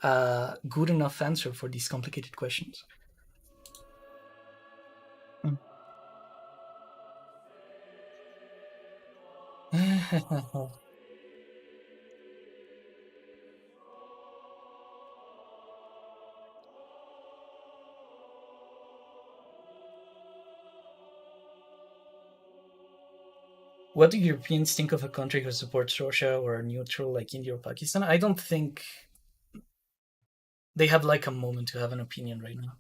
a good enough answer for these complicated questions. What do Europeans think of a country who supports Russia or are neutral like India or Pakistan? I don't think they have like a moment to have an opinion right now.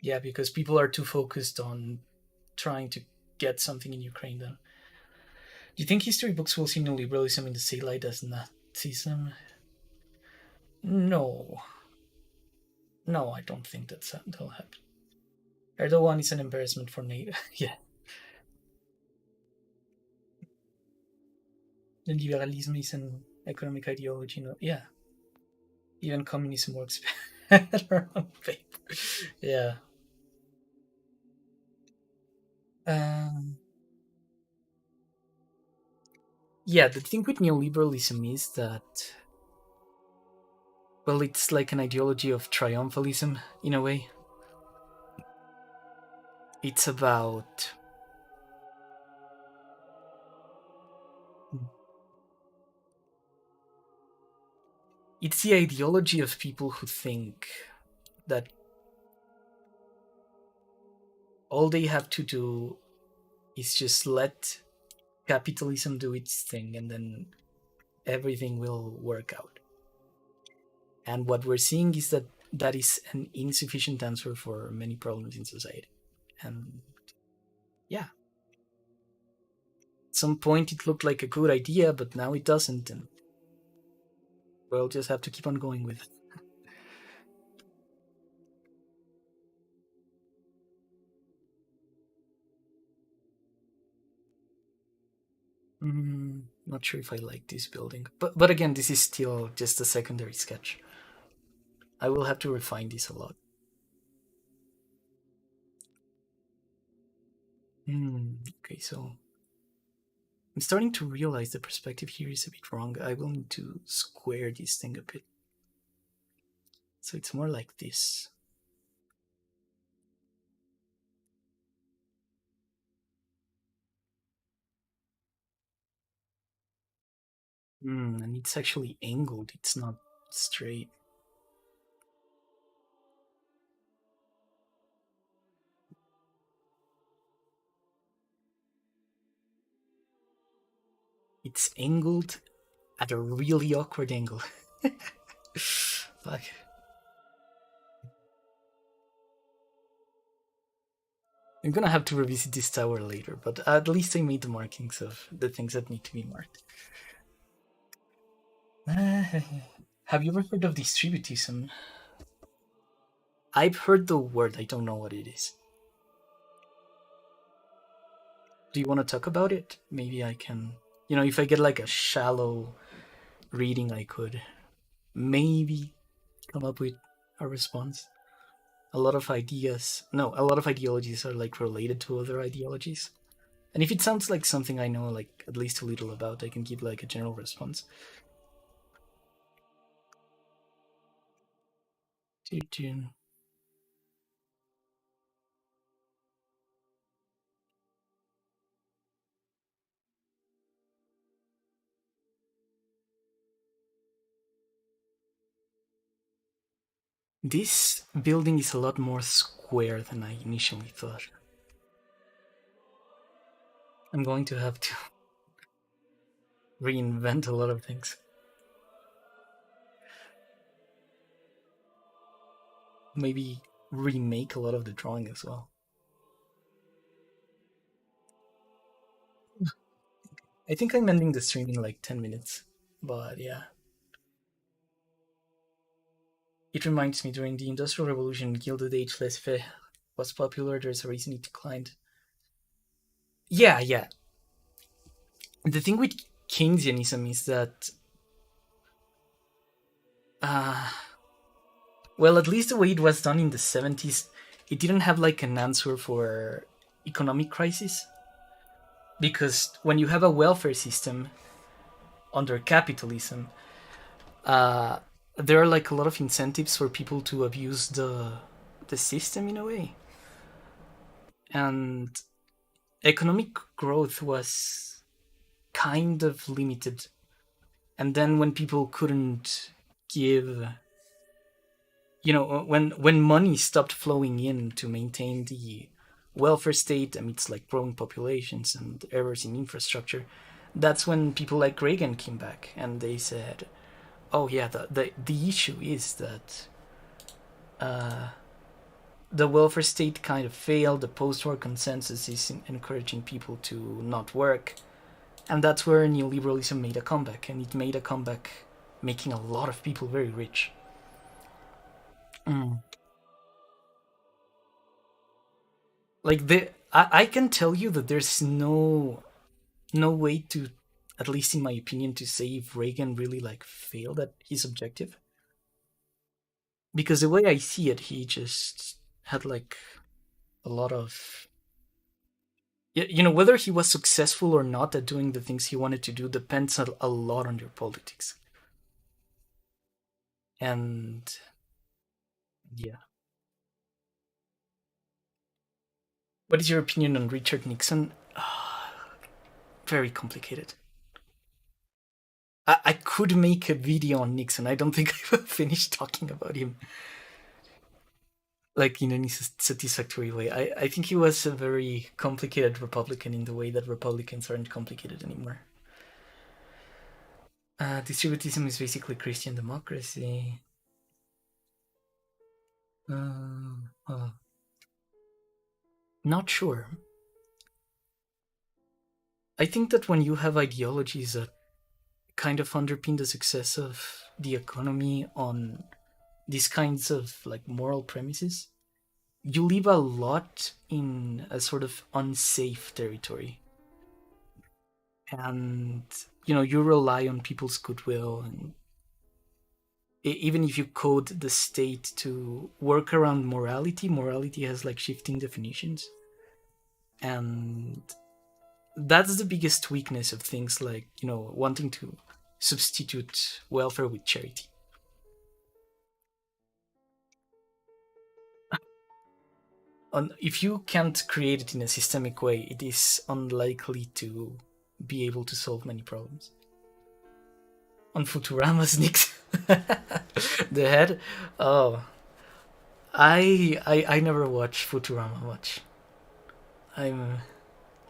Yeah, because people are too focused on trying to get something in Ukraine then. Do you think history books will see neoliberalism in the same light as Nazism? No. No, I don't think that'll happen. Erdogan is an embarrassment for NATO. Yeah. The liberalism is an economic ideology. No, yeah. Even communism works better on paper. Yeah. Um, yeah, the thing with neoliberalism is that, well, it's like an ideology of triumphalism in a way. It's about it's the ideology of people who think that all they have to do is just let capitalism do its thing and then everything will work out. And what we're seeing is that that is an insufficient answer for many problems in society. And yeah, at some point it looked like a good idea, but now it doesn't. And we'll just have to keep on going with it. Not sure if I like this building, but again, this is still just a secondary sketch. I will have to refine this a lot. Okay, so I'm starting to realize the perspective here is a bit wrong. I will need to square this thing a bit. So it's more like this. And it's actually angled, it's not straight. It's angled at a really awkward angle. Fuck. I'm gonna have to revisit this tower later, but at least I made the markings of the things that need to be marked. Have you ever heard of distributism? I've heard the word, I don't know what it is. Do you want to talk about it? Maybe I can. If I get like a shallow reading, I could maybe come up with a response. A lot of ideologies are like related to other ideologies. And if it sounds like something I know like at least a little about, I can give like a general response. This building is a lot more square than I initially thought. I'm going to have to reinvent a lot of things. Maybe remake a lot of the drawing as well. I think I'm ending the stream in like 10 minutes. But yeah. It reminds me, during the Industrial Revolution, Gilded Age laissez-faire was popular. There's a reason it declined. Yeah. The thing with Keynesianism is that, well, at least the way it was done in the 70s, it didn't have like an answer for economic crisis. Because when you have a welfare system under capitalism, there are like a lot of incentives for people to abuse the system in a way. And economic growth was kind of limited. And then when people couldn't give, when money stopped flowing in to maintain the welfare state amidst like growing populations and errors in infrastructure, that's when people like Reagan came back and they said, "Oh yeah, the issue is that the welfare state kind of failed. The post-war consensus is encouraging people to not work, and that's where neoliberalism made a comeback, and it made a comeback, making a lot of people very rich." Mm. Like I can tell you that there's no way to, at least in my opinion, to say if Reagan really like failed at his objective, because the way I see it, he just had like a lot of, whether he was successful or not at doing the things he wanted to do depends a lot on your politics. And yeah, what is your opinion on Richard Nixon? Very complicated. I could make a video on Nixon. I don't think I will finish talking about him like in any satisfactory way. I think he was a very complicated Republican in the way that Republicans aren't complicated anymore. Distributism is basically Christian democracy. Uh, not sure. I think that when you have ideologies that kind of underpin the success of the economy on these kinds of like moral premises, you leave a lot in a sort of unsafe territory. And you rely on people's goodwill, and even if you code the state to work around morality has like shifting definitions, and that's the biggest weakness of things like wanting to substitute welfare with charity. If you can't create it in a systemic way, it is unlikely to be able to solve many problems. On Futurama's Nixon, the head. Oh, I never watch Futurama much. I'm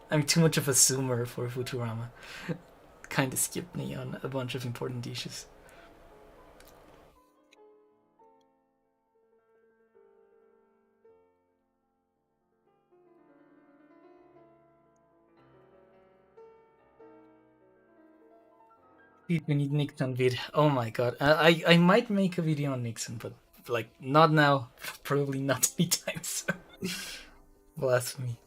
I'm too much of a zoomer for Futurama. Kind of skipped me on a bunch of important issues. We need Nixon vid. Oh my god, I might make a video on Nixon, but like not now. Probably not anytime soon. Blasphemy.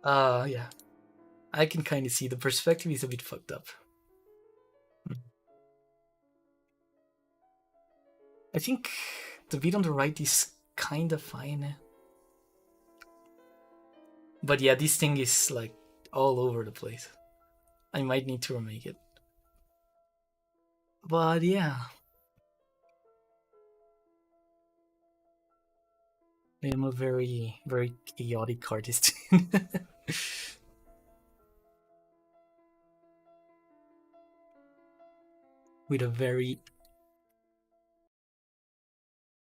Yeah. I can kind of see the perspective is a bit fucked up. I think the vid on the right is kind of fine. But yeah, this thing is like all over the place. I might need to remake it. But yeah, I am a very, very chaotic artist. With a very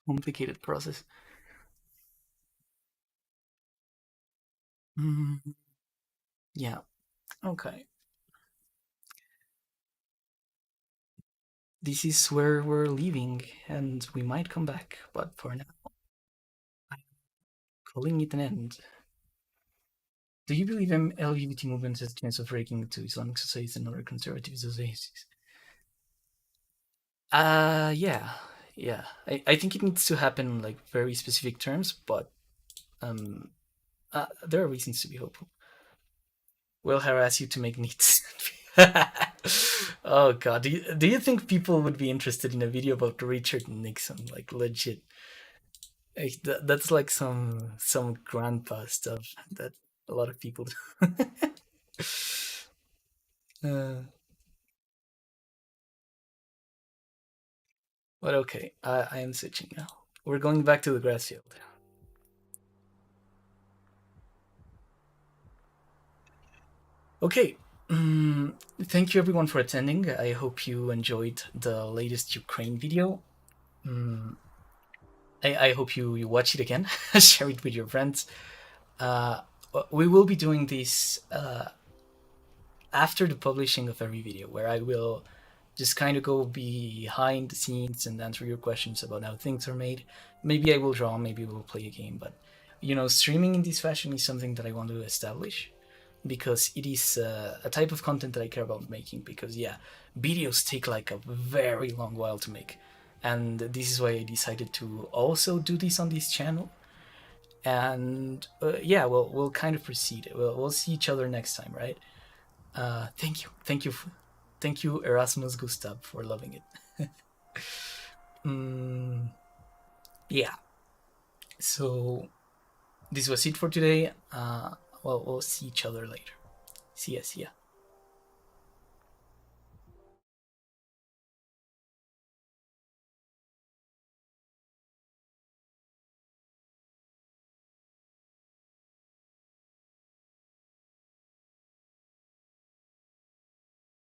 complicated process. Mm, yeah, okay. This is where we're leaving, and we might come back, but for now, I'm calling it an end. Do you believe LGBT movement has a chance of breaking into Islamic societies and other conservative societies? Yeah, yeah. I think it needs to happen in like very specific terms, but um, there are reasons to be hopeful. We'll harass you to make needs. Oh god, do you think people would be interested in a video about Richard Nixon? Like legit, that's like some grandpa stuff that a lot of people do. uh, but okay, I am switching now. We're going back to the grass field. Okay. Thank you everyone for attending. I hope you enjoyed the latest Ukraine video. Mm, I hope you watch it again, share it with your friends. Uh, we will be doing this after the publishing of every video, where I will just kind of go behind the scenes and answer your questions about how things are made. Maybe I will draw, maybe we'll play a game, but streaming in this fashion is something that I want to establish because it is a type of content that I care about making. Because yeah, videos take like a very long while to make, and this is why I decided to also do this on this channel. And yeah, we'll kind of proceed. We'll see each other next time, right? Thank you, Erasmus Gustav, for loving it. mm, yeah. So this was it for today. Well, we'll see each other later. See ya. See ya.